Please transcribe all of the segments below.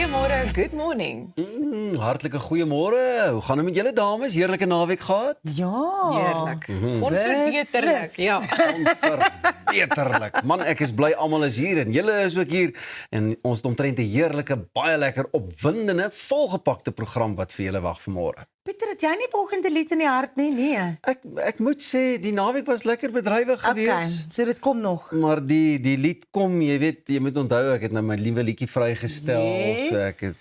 Goeiemôre, good morning. Hartlike goeiemôre. Hoe gaan dit met julle dames? Heerlike naweek gehad? Ja. Heerlik. Onverbeterlik, ja. Onverbeterlik. Man, ek is bly almal is hier en julle is ook hier en ons het omtrent 'n heerlike, baie lekker opwindende, volgepakte program wat vir julle wag vanmôre. Pieter, het jy nie volgende lied in die hart nie? Nee. Ek moet sê die naweek was lekker bedrywig Okay, gewees. so dit kom nog. Maar die lied kom, jy weet, jy moet onthou ek het nou my liewe liedjie vrygestel, so ek het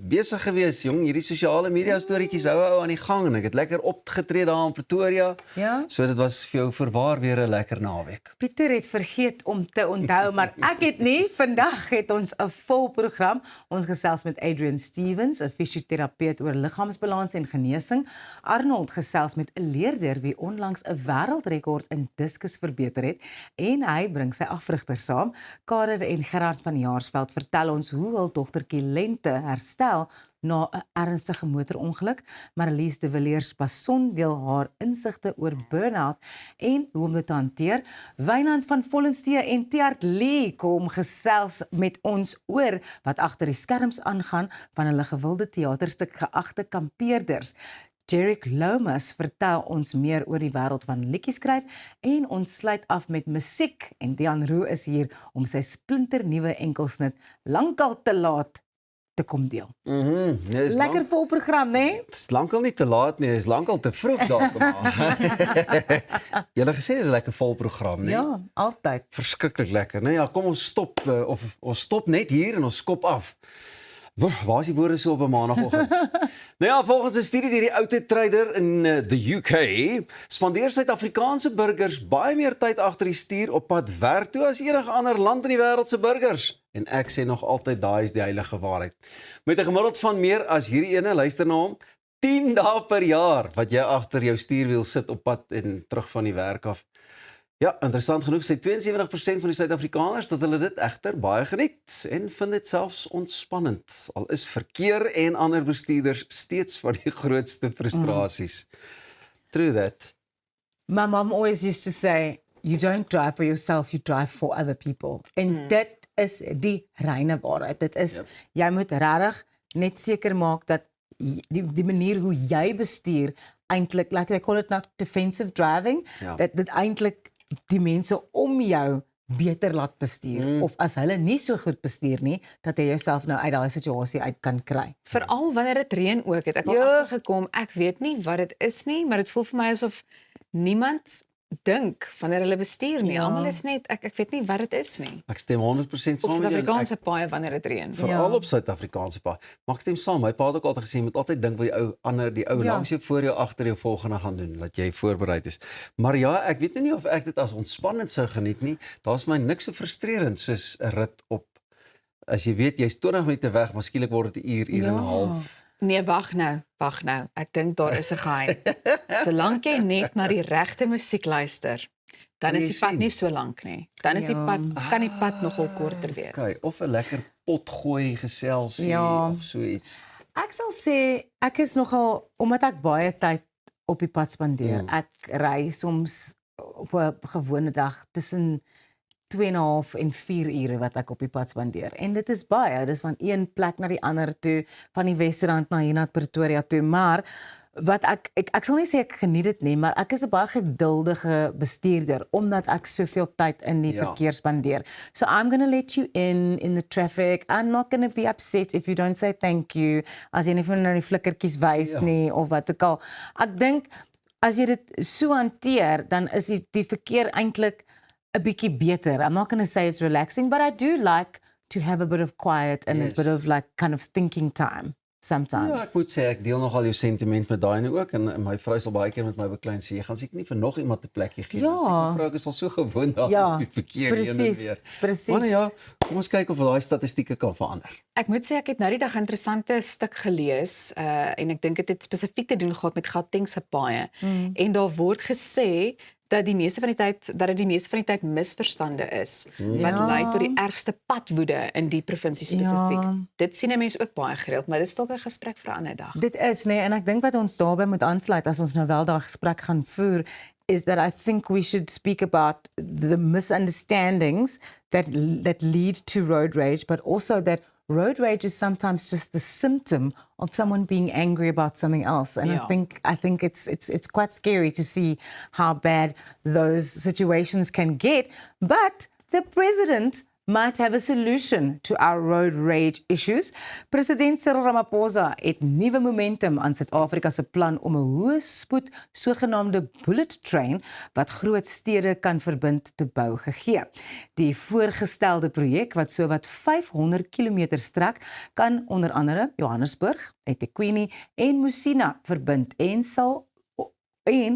besig gewees, jong, hierdie sosiale media storieetjies hou aan die gang en ek het lekker opgetree daar in Pretoria. Ja. So dit was vir jou verwaar weer 'n lekker naweek. Pieter het vergeet om te onthou, maar ek het nie. Vandag het ons 'n vol program. Ons gesels met Adrian Stevens, 'n fisioterapeut oor liggaamsbalans en genesing. Arnold gesels met 'n leerder wie onlangs 'n wêreldrekord in diskus verbeter het en hy bring sy afrigter saam. Karin en Gerard van Jaarsveld vertel ons hoe hul dogtertjie Lente herstel na 'n ernstige motorongeluk. Marlies de Villiers Basson deel haar insigte oor burn-out en hoe om dit te hanteer. Wynand van Vollenstee en Tiart Lee kom gesels met ons oor wat agter die skerms aangaan van hulle gewilde teaterstuk Geagte Kampeerders. Jerick Lomas vertel ons meer oor die wêreld van liedjies skryf en ons sluit af met musiek en Dian Roux is hier om sy splinternuwe enkelsnit Lankal te laat te kom deel. Nee, Lekker vol program, né? Dit is lankal nie te laat nie, dit is lankal te vroeg dalk maar. Julle gesê dis 'n lekker vol program, né? Ja, altyd. Verskriklik lekker. Nou ja, kom ons stop of ons stop net hier en ons skop af. Waar is die woorde so op 'n maandagooggend? Nou ja, volgens 'n studie deur die Oudheid Trader in the UK, spandeer Suid-Afrikaanse burgers baie meer tyd agter die stuur op pad werk toe as enige ander land in die wêreld se burgers. En ek sê nog altyd daai is die heilige waarheid. Met 'n gemiddeld van meer as hierdie ene, luister na hom, 10 dae per jaar wat jy agter jou stuurwiel sit op pad en terug van die werk af. Ja, interessant genoeg sê 72% van die Suid-Afrikaners dat hulle dit egter baie geniet en vind dit selfs ontspannend. Al is verkeer en ander bestuurders steeds van die grootste frustrasies. True that. My mom always used to say, you don't drive for yourself, you drive for other people. En dit is die reine waarheid. Dit is, jy moet regtig net seker maak dat die manier hoe jy bestuur eintlik, like they call it now defensive driving, dat dit eintlik die mense om jou beter laat bestuur. Of as hulle nie so goed bestuur nie, dat jy jouself nou uit daai situasie uit kan kry. Veral wanneer dit reën ook, het ek al agtergekom, ek weet nie wat dit is nie, maar dit voel vir my asof niemand dink wanneer hulle bestuur nie. Almal is net, ek weet nie wat dit is nie. Ek stem 100% saam Op met jou. Suid-Afrikaanse paaie wanneer dit reën. Veral op Suid-Afrikaanse paai. Maar ek stem saam, my pa het ook altyd gesê, jy moet altyd dink wat die ou langs jou, voor jou, agter jou volgende gaan doen, dat jy voorbereid is. Maar ja, ek weet nie of ek dit as ontspannend sou geniet nie. Daar's my niks so frustrerend soos 'n rit op, as jy weet, jy's 20 minute weg, maar skielik word dit 'n uur en 'n half. Nee, wag nou. Ek dink daar is 'n geheim. Solank jy net na die regte musiek luister, dan is die pad nie so lank nie. Dan is die pad, kan die pad nogal korter wees. Okay, of 'n lekker potgooi geselsie of so iets. Ek sal sê, ek is nogal, omdat ek baie tyd op die pad spandeer, ek ry soms op 'n gewone dag tussen 2,5 en 4 ure wat ek op die pad spandeer. En dit is baie, dis van een plek na die ander toe, van die Wesrand na hier na Pretoria toe, maar wat ek sal nie sê ek geniet dit nie, maar ek is 'n baie geduldige bestuurder, omdat ek soveel tyd in die verkeer spandeer. So I'm going to let you in the traffic. I'm not going to be upset if you don't say thank you, as jy nie vir nou die flikkertjies wys nie, of wat ook al. Ek dink, as jy dit so hanteer, dan is die verkeer eintlik 'n bietjie beter. I'm not going to say it's relaxing, but I do like to have a bit of quiet and a bit of like kind of thinking time sometimes. Ja, ek moet sê, ek deel nogal jou sentiment met daai nou ook, en my vrou sal baie keer met my beklein sê, jy gaan seker nie vir nog iemand 'n plekkie gee. My vrou is al so gewoond aan die verkeer heen en weer. Presies. Maar ja, kom ons kyk of daai statistieke kan verander. Ek moet sê, ek het nou die dag 'n interessante stuk gelees, en ek dink dit het spesifiek te doen gehad met Gautengse paaie. En daar word gesê dat die meeste van die tyd misverstande is wat lei tot die ergste padwoede in die provinsie spesifiek. Dit sien 'n mens ook baie gereeld, maar dit is dalk 'n gesprek vir 'n ander dag. Dit is, nee, en ek dink wat ons daarbey moet aansluit as ons nou wel daai gesprek gaan voer, is that I think we should speak about the misunderstandings that lead to road rage, but also that road rage is sometimes just the symptom of someone being angry about something else. And Yeah. I think it's quite scary to see how bad those situations can get. But the president might have a solution to our road rage issues. President Cyril Ramaphosa het nuwe momentum aan Suid-Afrika se plan om 'n hoë spoed sogenaamde bullet train wat groot stede kan verbind te bou gegee. Die voorgestelde projek wat sowat 500 km strek kan onder andere Johannesburg, eThekwini en Musina verbind en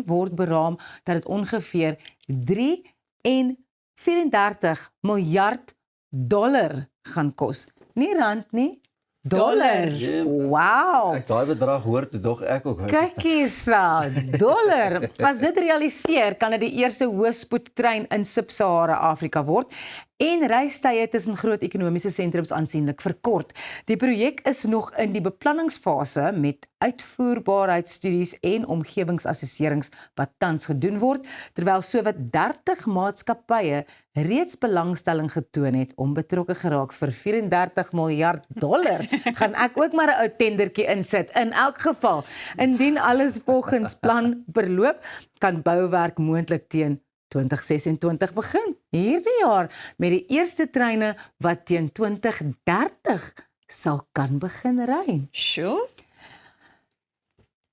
word beraam dat dit ongeveer 3,34 miljard dollar gaan kos. Nie rand nie, dollar. Ja. Wow. Ek daai bedrag hoor toe dog ek ook. Kyk hier, Sa, dollar. As dit realiseer, kan dit die eerste hoëspoedtrein in Sub-Sahara Afrika word en reistye tussen groot ekonomiese sentrums aansienlik verkort. Die projek is nog in die beplanningsfase met uitvoerbaarheidsstudies en omgewingsassesserings wat tans gedoen word, terwyl sowat 30 maatskappye reeds belangstelling getoon het om betrokke geraak vir 34 miljard dollar. Gaan ek ook maar 'n ou tendertjie insit. In elk geval, indien alles volgens plan verloop, kan bouwerk moontlik teen 2026 begin. Hierdie jaar met die eerste treine wat teen 2030 sal kan begin ry. Sure.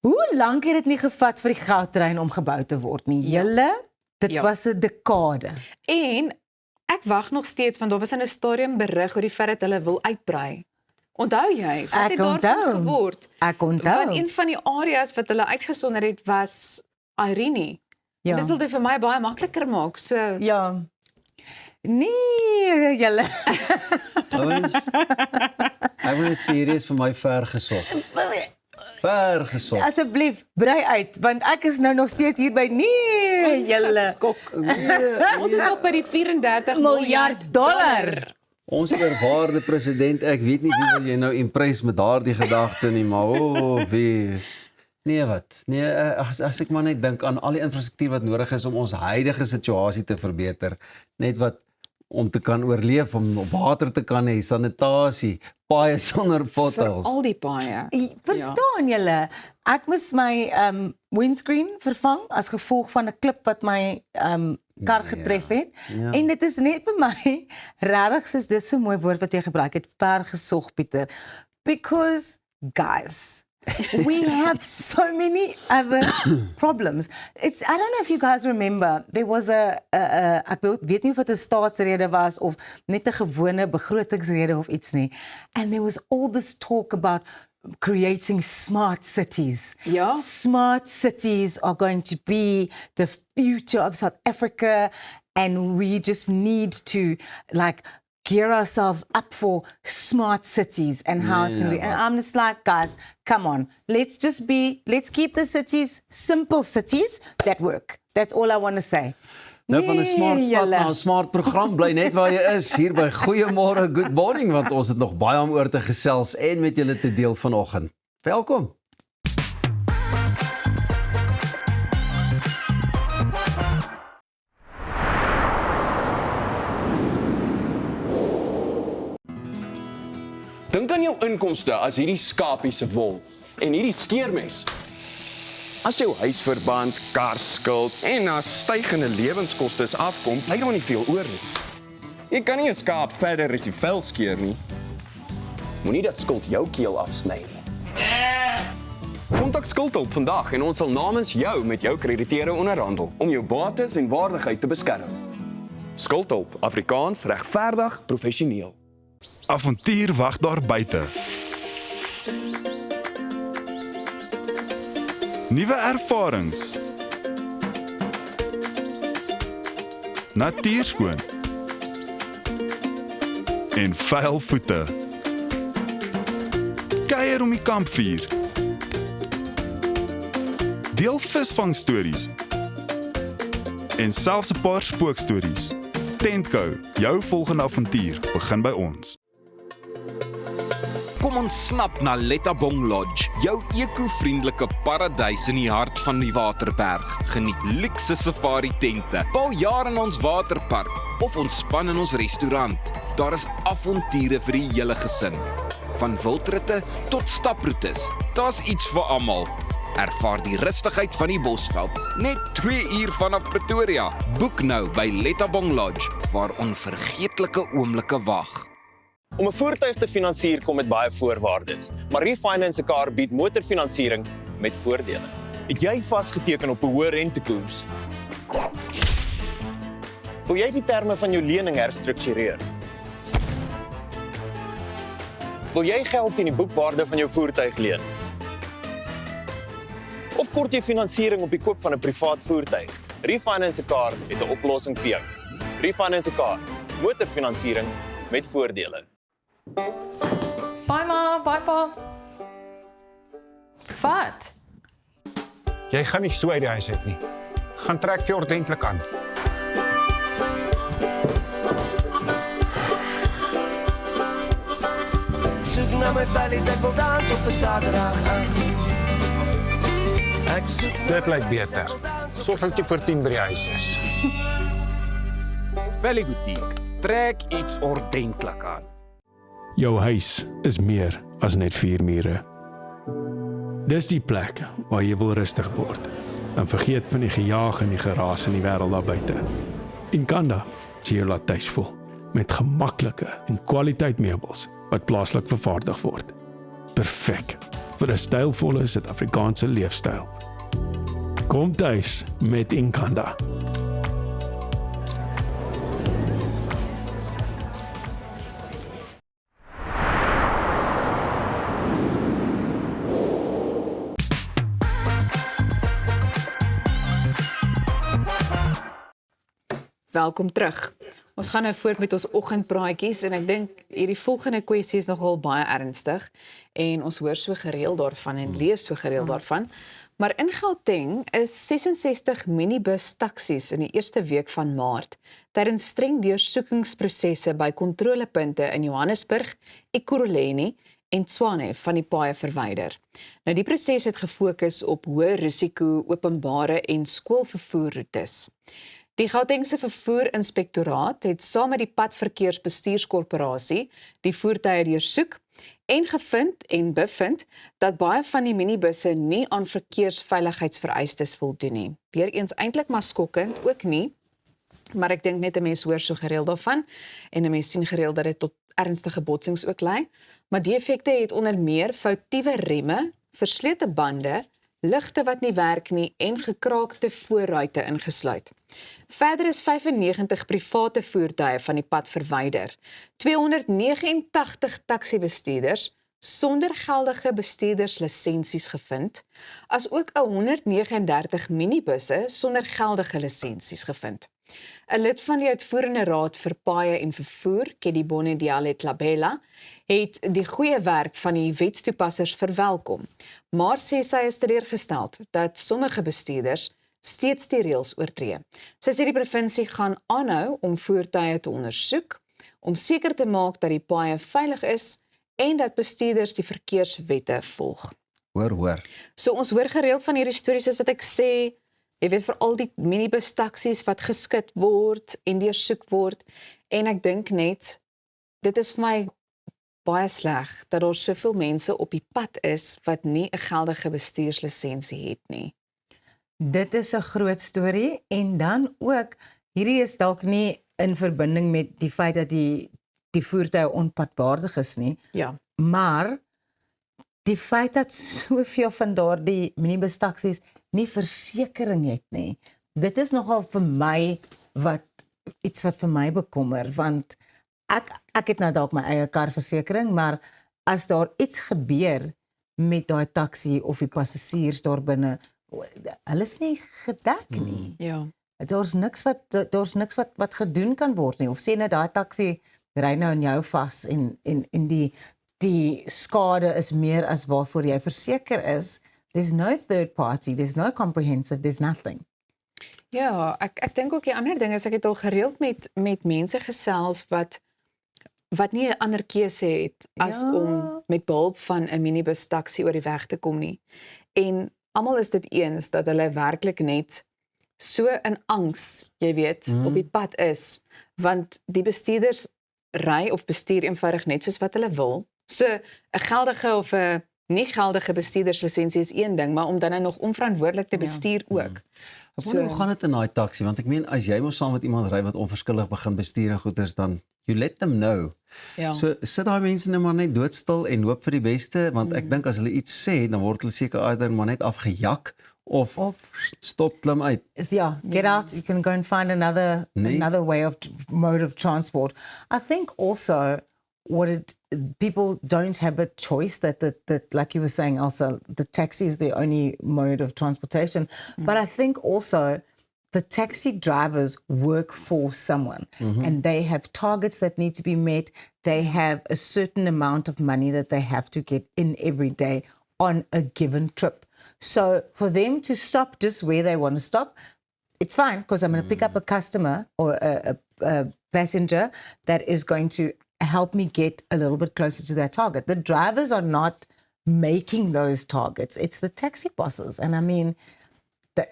Hoe lank het dit nie gevat vir die goudtrein om gebou te word nie? Julle, dit Ja. was 'n dekade. En ek wag nog steeds want daar was in 'n stadium berig oor die feit dat hulle wil uitbrei. Onthou jy? Wat Ek het daarvan onthou. geword? Ek onthou. Want een van die areas wat hulle uitgesonder het was Irene. Ja. Dit sal dit vir my baie makliker maak. So Ja. Nee, julle. Ouens, ek wil net sê hierdie is vir my ver gesog. Ver gesog. Asseblief, brei uit, want ek is nou nog steeds hier by nee, julle. skok. Ons is nog by die 34 Miljard dollar. Ons eerwaarde president, ek weet nie wie wil jy nou impress met daardie gedagte nie, maar wie. Nee wat? Nee, as ek maar net dink aan al die infrastruktuur wat nodig is om ons huidige situasie te verbeter, net wat om te kan oorleef, om op water te kan hê, sanitasie, paaie sonder potholes. Al die paaie. Verstaan julle? Ek moes my windscreen vervang as gevolg van 'n klip wat my kar getref het. Ja. En dit is net vir my regtig soos dis so mooi woord wat jy gebruik het, vergesog Pieter. Because guys, we have so many other problems. I don't know if you guys remember, there was ek weet nie of dit 'n staatsrede was of net 'n gewone begrotingsrede of iets nie. And there was all this talk about creating smart cities. Ja. Smart cities are going to be the future of South Africa, and we just need to gear ourselves up for smart cities and how it's going to be. And I'm just like, guys, come on. Let's keep the cities simple cities that work. That's all I want to say. Nou van 'n smart stad na 'n smart program, bly net waar jy is hier by Goeiemôre, Good Morning, want ons het nog baie om oor te gesels en met julle te deel vanoggend. Welkom. Dink aan jou inkomste as hierdie skapie se wol en hierdie skeermes. As jou huisverband, karskuld en na stygende lewenskoste afkom, bly daar nie veel oor nie. Jy kan nie 'n skaap verder as die vel skeer nie. Moenie dat skuld jou keel afsny nie. Kontak Skuldhulp vandag en ons sal namens jou met jou krediteure onderhandel om jou bates en waardigheid te beskerm. Skuldhulp, Afrikaans, regverdig, professioneel. Avontuur wag daar buite. Nuwe ervarings. Natuurskoon. En vuil voete. Kuier om die kampvuur. Deel visvangstories. En selfs 'n paar spookstories. Tentco, jou volgende avontuur begin by ons. Kom ons snap na Lettabong Lodge, jou eko-vriendelike paradys in die hart van die Waterberg. Geniet luukse safari tente, bou jaar in ons waterpark of ontspan in ons restaurant. Daar is avonture vir die hele gesin. Van wildritte tot staproetes, daar's iets vir almal. Ervaar die rustigheid van die Bosveld, net 2 uur vanaf Pretoria. Boek nou by Lettabong Lodge, waar onvergeetlike oomblikke wag. Om 'n voertuig te finansier kom met baie voorwaardes, maar Refinance 'n Car bied motorfinansiering met voordele. Het jy vasgeteken op 'n hoë rentekoers? Wil jy die terme van jou lening herstruktureer? Wil jy geld teen die boekwaarde van jou voertuig leen? Of kort jy finansiering op die koop van 'n privaat voertuig? Refinance 'n Car het 'n oplossing vir jou. Refinance 'n Car, motorfinansiering met voordele. Bye ma, bye pa. Wat? Jy gaan nie so uit die huis uit nie. Gaan trek vir jou ordentlik aan. Soek na my vellies, ek wil dans op 'n Saterdag aan. Ek soek na Dit lyk beter. Sorg dat jy voor 10 by die huis is. Valley Boutique, trek iets ordentlik aan. Jou huis is meer as net 4 mure. Dis die plek waar jy wil rustig word en vergeet van die gejaag en die geraas in die wêreld daar buite. Inkanda sê jy laat tuis voel met gemaklike en kwaliteit meubels wat plaaslik vervaardig word. Perfek vir 'n stylvolle Suid-Afrikaanse leefstyl. Kom tuis met Inkanda. Welkom terug. Ons gaan nou voort met ons oggendpraatjies en ek dink hierdie volgende kwessie is nogal baie ernstig en ons hoor so gereeld daarvan en lees so gereeld daarvan. Maar in Gauteng is 66 minibus taksies in die eerste week van Maart tydens streng deursoekingsprosesse by kontrolepunte in Johannesburg, Ekurhuleni en Tshwane van die paaie verwyder. Nou die proses het gefokus op hoë risiko openbare en skoolvervoerroetes. Die Gautengse Vervoer-inspektoraat het saam met die Padverkeersbestuurskorporasie die voertuie deursoek en bevind dat baie van die minibusse nie aan verkeersveiligheidsvereistes voldoen nie. Weereens eintlik maar skokkend, ook nie, maar ek dink net 'n mens hoor so gereeld daarvan en 'n mens sien gereeld dat dit tot ernstige botsings ook lei. Maar die effekte het onder meer foutiewe remme, verslete bande, ligte wat nie werk nie en gekraakte voorruite ingesluit. Verder is 95 private voertuie van die pad verwyder. 289 taksibestuurders sonder geldige bestuurderslisensies gevind, as ook 139 minibusse sonder geldige lisensies gevind. 'n Lid van die uitvoerende raad vir paaie en vervoer, Kedibone Dialet-Labella, het die goeie werk van die wetstoepassers verwelkom, maar sê sy is teleurgesteld dat sommige bestuurders steeds die reëls oortree. Sy sê die provinsie gaan aanhou om voertuie te ondersoek, om seker te maak dat die paaie veilig is en dat bestuurders die verkeerswette volg. Hoor. So ons hoor gereeld van hierdie stories soos wat ek sê, jy weet vir al die minibus taksies wat geskit word en deursoek word en ek dink net, dit is vir my baie sleg dat daar soveel mense op die pad is wat nie 'n geldige bestuurslisensie het nie. Dit is 'n groot storie en dan ook, hierdie is dalk nie in verbinding met die feit dat die voertuie onpadwaardig is nie, Ja. maar die feit dat soveel van daardie minibus taksies nie versekering het nie, dit is nogal vir my iets wat vir my bekommer, want ek het nou dalk my eie karversekering, maar as daar iets gebeur met daai taxi of die passasiers daar binne, hulle is nie gedek nie. Ja. Daar's niks wat gedoen kan word nie. Of sê nou daai taxi ry nou in jou vas en die skade is meer as waarvoor jy verseker is. There's no third party, there's no comprehensive, there's nothing. Ja, ek dink ook die ander ding is ek het al gereeld met mense gesels wat nie 'n ander keuse het as om met behulp van 'n minibus taxi oor die weg te kom nie. En almal is dit eens dat hulle werklik net so in angs, jy weet, op die pad is, want die bestuurders ry of bestuur eenvoudig net soos wat hulle wil. So 'n geldige of 'n nie geldige bestuurderslisensie is een ding, maar om dan nou nog onverantwoordelik te bestuur ook. Ek wonder hoe gaan dit in daai taxi, want ek meen as jy mos saam met iemand ry wat onverskillig begin bestuur en goeders, dan you let them know. Ja. So sit daai mense nou maar net doodstil en hoop vir die beste, want ek dink as hulle iets sê, dan word hulle seker either maar net afgejak of stop klim uit. Yeah, get out. You can go and find another way of mode of transport. I think also people don't have a choice that like you were saying, Elsa, the taxi is the only mode of transportation. But I think also the taxi drivers work for someone and they have targets that need to be met. They have a certain amount of money that they have to get in every day on a given trip. So for them to stop just where they want to stop, it's fine because I'm going to pick up a customer or a passenger that is going to help me get a little bit closer to that target. The drivers are not making those targets. It's the taxi bosses. And I mean, the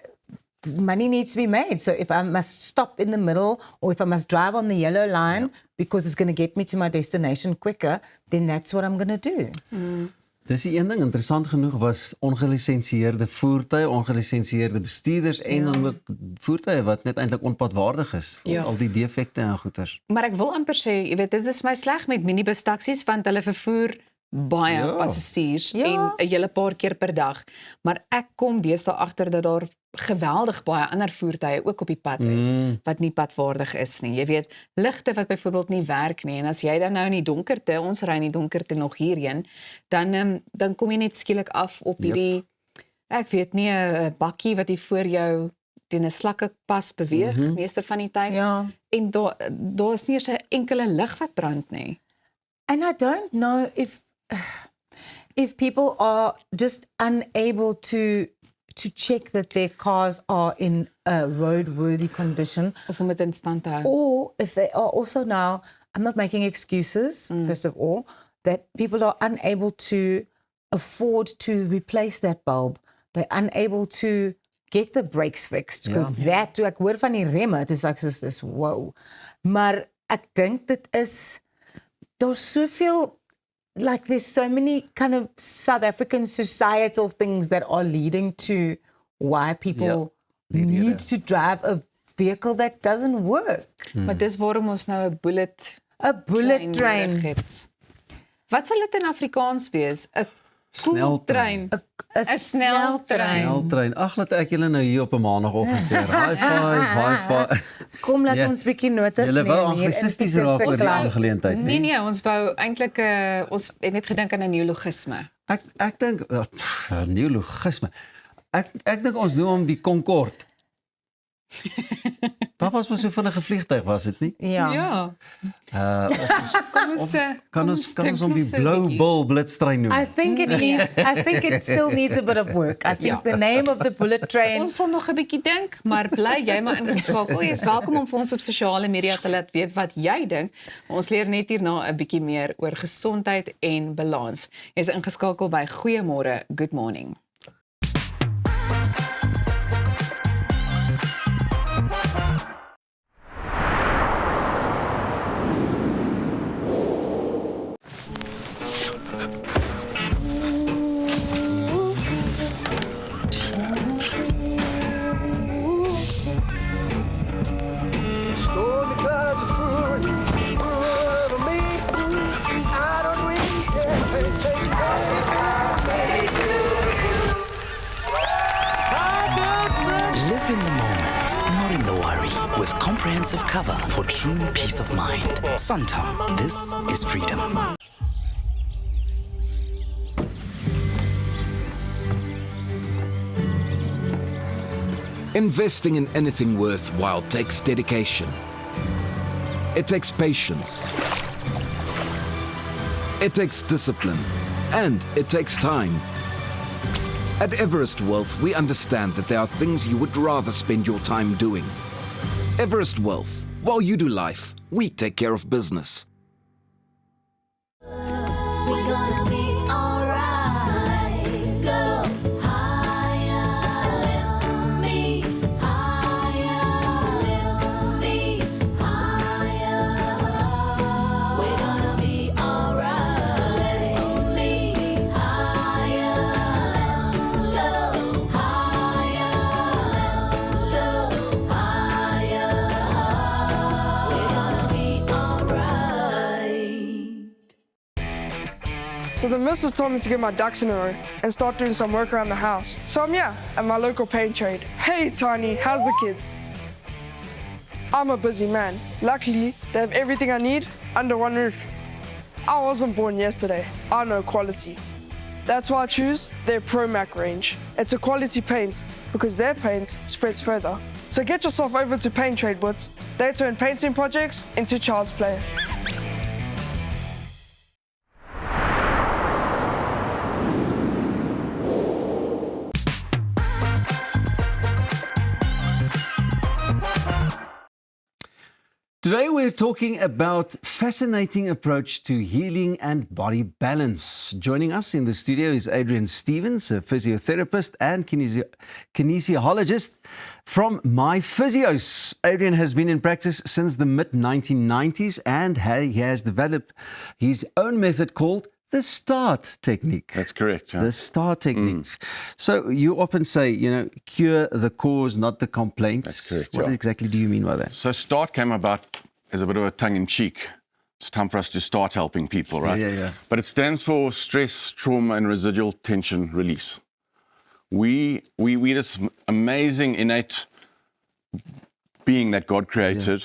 money needs to be made. So if I must stop in the middle or if I must drive on the yellow line because it's going to get me to my destination quicker, then that's what I'm going to do. Dis die een ding, interessant genoeg was ongelisensieerde voertuie, ongelisensieerde bestuurders en dan ook voertuie wat net eintlik onpadwaardig is vir al die defekte en goeters. Maar ek wil amper sê, jy weet, dit is my sleg met minibus taksies want hulle vervoer baie passasiers en 'n hele paar keer per dag. Maar ek kom deesdae agter dat daar geweldig baie ander voertuie ook op die pad is wat nie padwaardig is nie. Jy weet, ligte wat byvoorbeeld nie werk nie en as jy dan nou in die donkerte, ons ry in die donkerte nog hierheen, dan kom jy net skielik af op hierdie ek weet nie 'n bakkie wat hier voor jou teen 'n slakkepas beweeg meeste van die tyd. En daar is nie eens 'n enkele lig wat brand nie. And I don't know if people are just unable to check that their cars are in a roadworthy condition. Of om dit in stand te hou. Or if they are also now, I'm not making excuses, first of all, that people are unable to afford to replace that bulb. They're unable to get the brakes fixed. Ek hoor van die remme, dis ek soos dis, wow. Maar ek dink dit is, daar's soveel, like there's so many kind of South African societal things that are leading to why people need to drive a vehicle that doesn't work. Maar dis waarom ons nou 'n bullet train het. Wat sal dit in Afrikaans wees? 'n koeltrein. 'n sneltrein. Ag, laat ek julle nou hier op 'n maandagoggend weer. High five. Kom laat ons bietjie notas neem. Julle wou anglicisties raak oor die aangeleentheid, nie? Nee, ons wou eintlik ons het net gedink aan 'n neologisme. Ek dink neologisme. Ek dink ons noem hom die Concorde. Daar was mos so vinnige vliegtuig, was dit nie? Ja. Kan ons om die blou bil blitstrein noem? I think it still needs a bit of work. I think the name of the bullet train. Ons sal nog 'n bietjie dink, maar bly jy maar ingeskakel. Jy is welkom om vir ons op sosiale media te laat weet wat jy dink. Ons leer net hierna 'n bietjie meer oor gesondheid en balans. Jy is ingeskakel by Goeiemôre, Good Morning. Comprehensive cover for true peace of mind. Santam, this is freedom. Investing in anything worthwhile takes dedication. It takes patience. It takes discipline. And it takes time. At Everest Wealth, we understand that there are things you would rather spend your time doing. Everest Wealth. While you do life, we take care of business. So the missus told me to get my ducks in a row and start doing some work around the house. So I'm here at my local paint trade. Hey Tiny, how's the kids? I'm a busy man. Luckily, they have everything I need under one roof. I wasn't born yesterday. I know quality. That's why I choose their ProMac range. It's a quality paint because their paint spreads further. So get yourself over to Paint Trade Boots. They turn painting projects into child's play. Today we're talking about fascinating approach to healing and body balance. Joining us in the studio is Adrian Stevens, a physiotherapist and kinesiologist from My Physios. Adrian has been in practice since the mid-1990s and he has developed his own method called the START technique. That's correct. Yeah. The START techniques. So you often say, cure the cause, not the complaints. That's correct. What exactly do you mean by that? So START came about as a bit of a tongue-in-cheek. It's time for us to start helping people, right? Yeah. But it stands for stress, trauma, and residual tension release. We this amazing innate being that God created.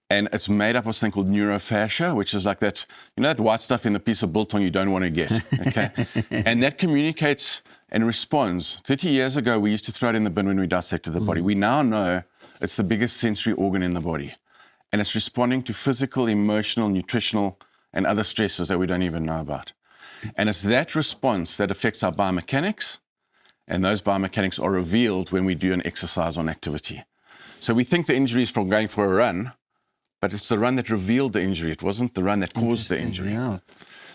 And it's made up of something called neurofascia, which is like that, that white stuff in the piece of biltong you don't want to get, okay? And that communicates and responds. 30 years ago, we used to throw it in the bin when we dissected the body. We now know it's the biggest sensory organ in the body. And it's responding to physical, emotional, nutritional, and other stresses that we don't even know about. And it's that response that affects our biomechanics, and those biomechanics are revealed when we do an exercise or an activity. So we think the injury is from going for a run, but it's the run that revealed the injury. It wasn't the run that caused the injury. Yeah.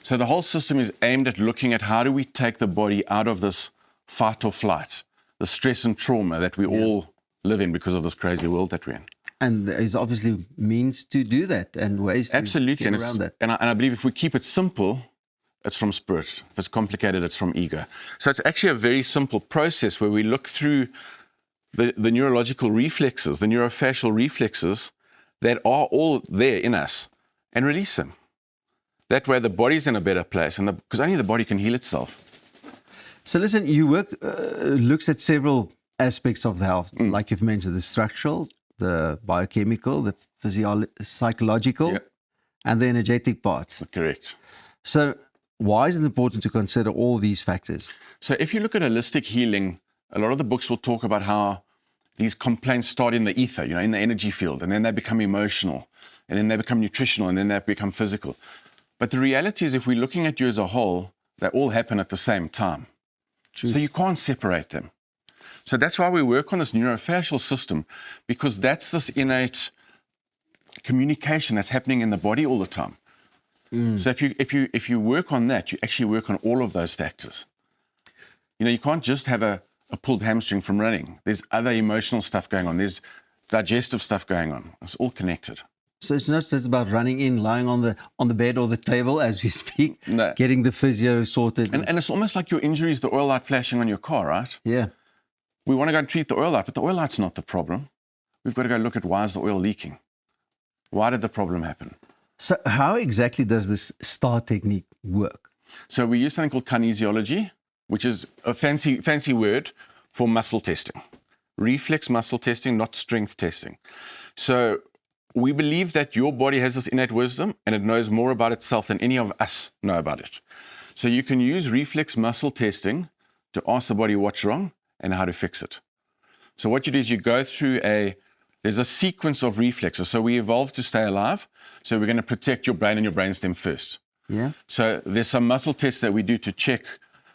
So the whole system is aimed at looking at how do we take the body out of this fight or flight, the stress and trauma that we all live in because of this crazy world that we're in. And there's obviously means to do that and ways to Absolutely. get around that. And I believe if we keep it simple, it's from spirit. If it's complicated, it's from ego. So it's actually a very simple process where we look through the neurological reflexes, the neurofascial reflexes, that are all there in us, and release them. That way the body's in a better place, and because only the body can heal itself. So listen, your work looks at several aspects of the health, like you've mentioned, the structural, the biochemical, the psychological, and the energetic parts. Correct. So why is it important to consider all these factors? So if you look at holistic healing, a lot of the books will talk about how these complaints start in the ether, in the energy field, and then they become emotional, and then they become nutritional, and then they become physical. But the reality is, if we're looking at you as a whole, they all happen at the same time. True. So you can't separate them. So that's why we work on this neurofascial system, because that's this innate communication that's happening in the body all the time. So if you work on that, you actually work on all of those factors. You can't just have a pulled hamstring from running. There's other emotional stuff going on. There's digestive stuff going on. It's all connected. So it's not just about running in, lying on the bed or the table as we speak, No. getting the physio sorted. And it's almost like your injury is the oil light flashing on your car, right? Yeah. We want to go and treat the oil light, but the oil light's not the problem. We've got to go look at why is the oil leaking? Why did the problem happen? So how exactly does this STAR technique work? So we use something called kinesiology, which is a fancy word for muscle testing. Reflex muscle testing, not strength testing. So we believe that your body has this innate wisdom and it knows more about itself than any of us know about it. So you can use reflex muscle testing to ask the body what's wrong and how to fix it. So what you do is you go through there's a sequence of reflexes. So we evolved to stay alive. So we're going to protect your brain and your brainstem first. Yeah. So there's some muscle tests that we do to check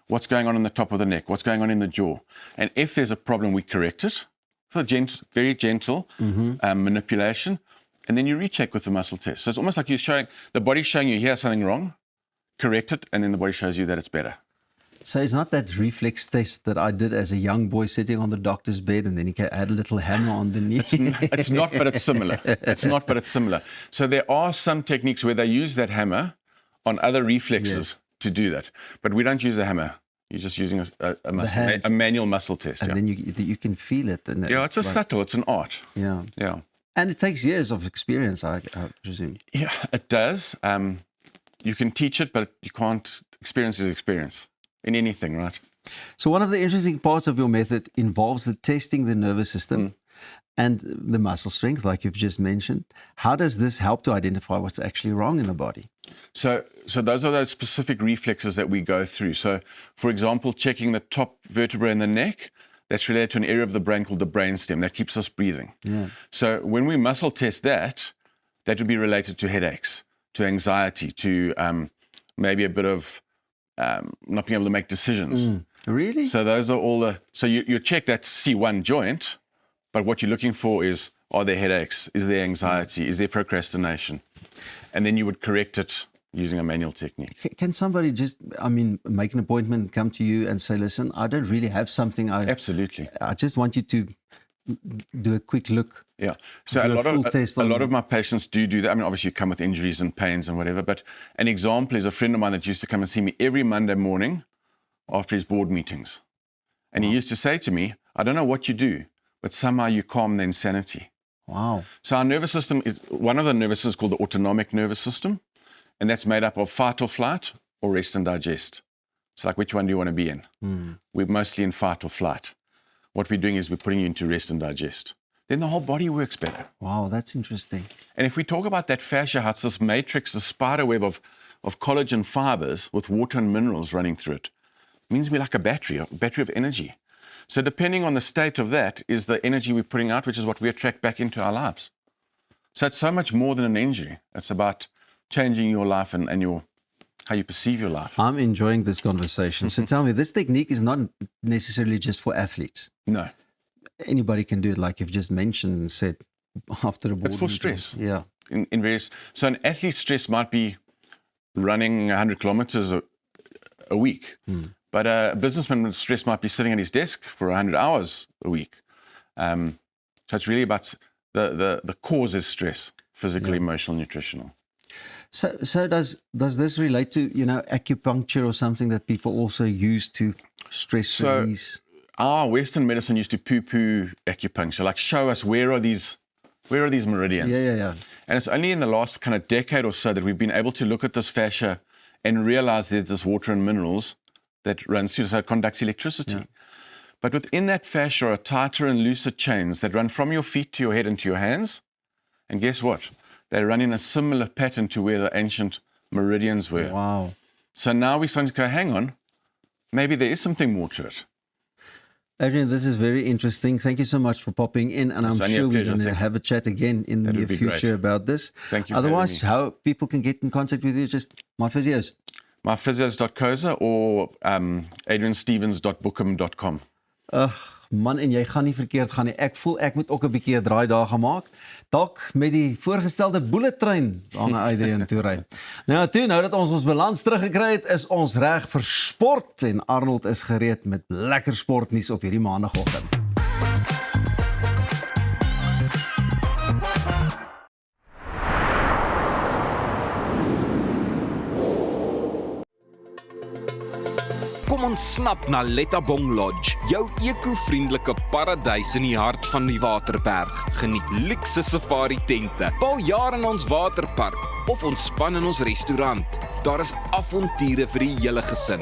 what's going on in the top of the neck, what's going on in the jaw. And if there's a problem, we correct it. So very gentle manipulation. And then you recheck with the muscle test. So it's almost like the body's showing you here's something wrong, correct it, and then the body shows you that it's better. So it's not that reflex test that I did as a young boy sitting on the doctor's bed and then he had a little hammer on the knee. It's not, but it's similar. It's not, but it's similar. So there are some techniques where they use that hammer on other reflexes to do that. But we don't use a hammer. You're just using a manual muscle test. And then you can feel it. And it's subtle. It's an art. Yeah. Yeah. And it takes years of experience, I presume. Yeah, it does. You can teach it, but you can't experience is experience in anything, right? So one of the interesting parts of your method involves the testing the nervous system and the muscle strength, like you've just mentioned. How does this help to identify what's actually wrong in the body? So those are those specific reflexes that we go through. So, for example, checking the top vertebra in the neck, that's related to an area of the brain called the brainstem that keeps us breathing. Yeah. So when we muscle test that, that would be related to headaches, to anxiety, to maybe a bit of not being able to make decisions. Really? So those are all the, so you check that C1 joint, but what you're looking for is, are there headaches? Is there anxiety? Is there procrastination? And then you would correct it using a manual technique. Can somebody just, make an appointment, come to you and say, listen, I don't really have something. Absolutely. I just want you to do a quick look. Yeah. So a lot of my patients do that. I mean, obviously you come with injuries and pains and whatever, but an example is a friend of mine that used to come and see me every Monday morning after his board meetings. And he used to say to me, I don't know what you do, but somehow you calm the insanity. Wow. So our nervous system is, one of the nervous systems is called the autonomic nervous system, and that's made up of fight or flight or rest and digest. So like, which one do you want to be in? We're mostly in fight or flight. What we're doing is we're putting you into rest and digest. Then the whole body works better. Wow, that's interesting. And if we talk about that fascia, how it's this matrix, the spider web of collagen fibers with water and minerals running through it, means we're like a battery of energy. So depending on the state of that is the energy we're putting out, which is what we attract back into our lives. So it's so much more than an injury. It's about changing your life and how you perceive your life. I'm enjoying this conversation. So tell me, this technique is not necessarily just for athletes. No. Anybody can do it, like you've just mentioned and said after a board. It's for stress. Yeah. In various, so an athlete's stress might be running 100 kilometers a week. But a businessman's stress might be sitting at his desk for 100 hours a week. So it's really about the cause is stress, physical, emotional, nutritional. So does this relate to, acupuncture or something that people also use to stress release? Our Western medicine used to poo-poo acupuncture, like show us where are these meridians. Yeah. And it's only in the last kind of decade or so that we've been able to look at this fascia and realize there's this water and minerals that runs through, so it conducts electricity. Yeah. But within that fascia are tighter and looser chains that run from your feet to your head and to your hands. And guess what? They run in a similar pattern to where the ancient meridians were. Wow. So now we're starting to go, hang on, maybe there is something more to it. Adrian, this is very interesting. Thank you so much for popping in, and I'm sure we're going to have a chat again in the near future about this. Thank you. Otherwise, how people can get in contact with you, just MyPhysios. MyPhysios.coza or adrianstevens.bookham.com. Man, en jy gaan nie verkeerd gaan nie. Ek voel ek moet ook 'n bietjie 'n draai daar gemaak. Dalk met die voorgestelde bullet train aan Adrian toe ry. Nou dat ons balans teruggekry het, is ons reg vir sport en Arnold is gereed met lekker sportnuus op hierdie maandagooggend. Kom ontsnap na Lettabong Lodge, jou eco-vriendelike paradys in die hart van die Waterberg. Geniet luukse safari tente, bou jaar in ons waterpark of ontspan in ons restaurant. Daar is avonture vir die hele gesin.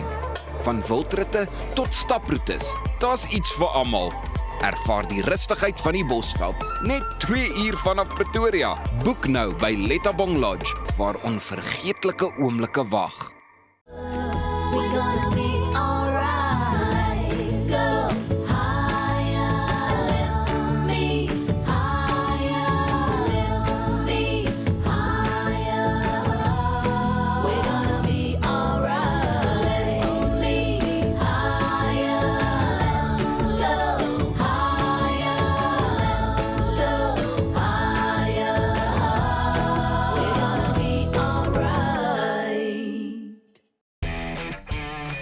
Van wildritte tot staproetes, daar's iets vir almal. Ervaar die rustigheid van die Bosveld, net 2 uur vanaf Pretoria. Boek nou by Lettabong Lodge, waar onvergeetlike oomblikke wag.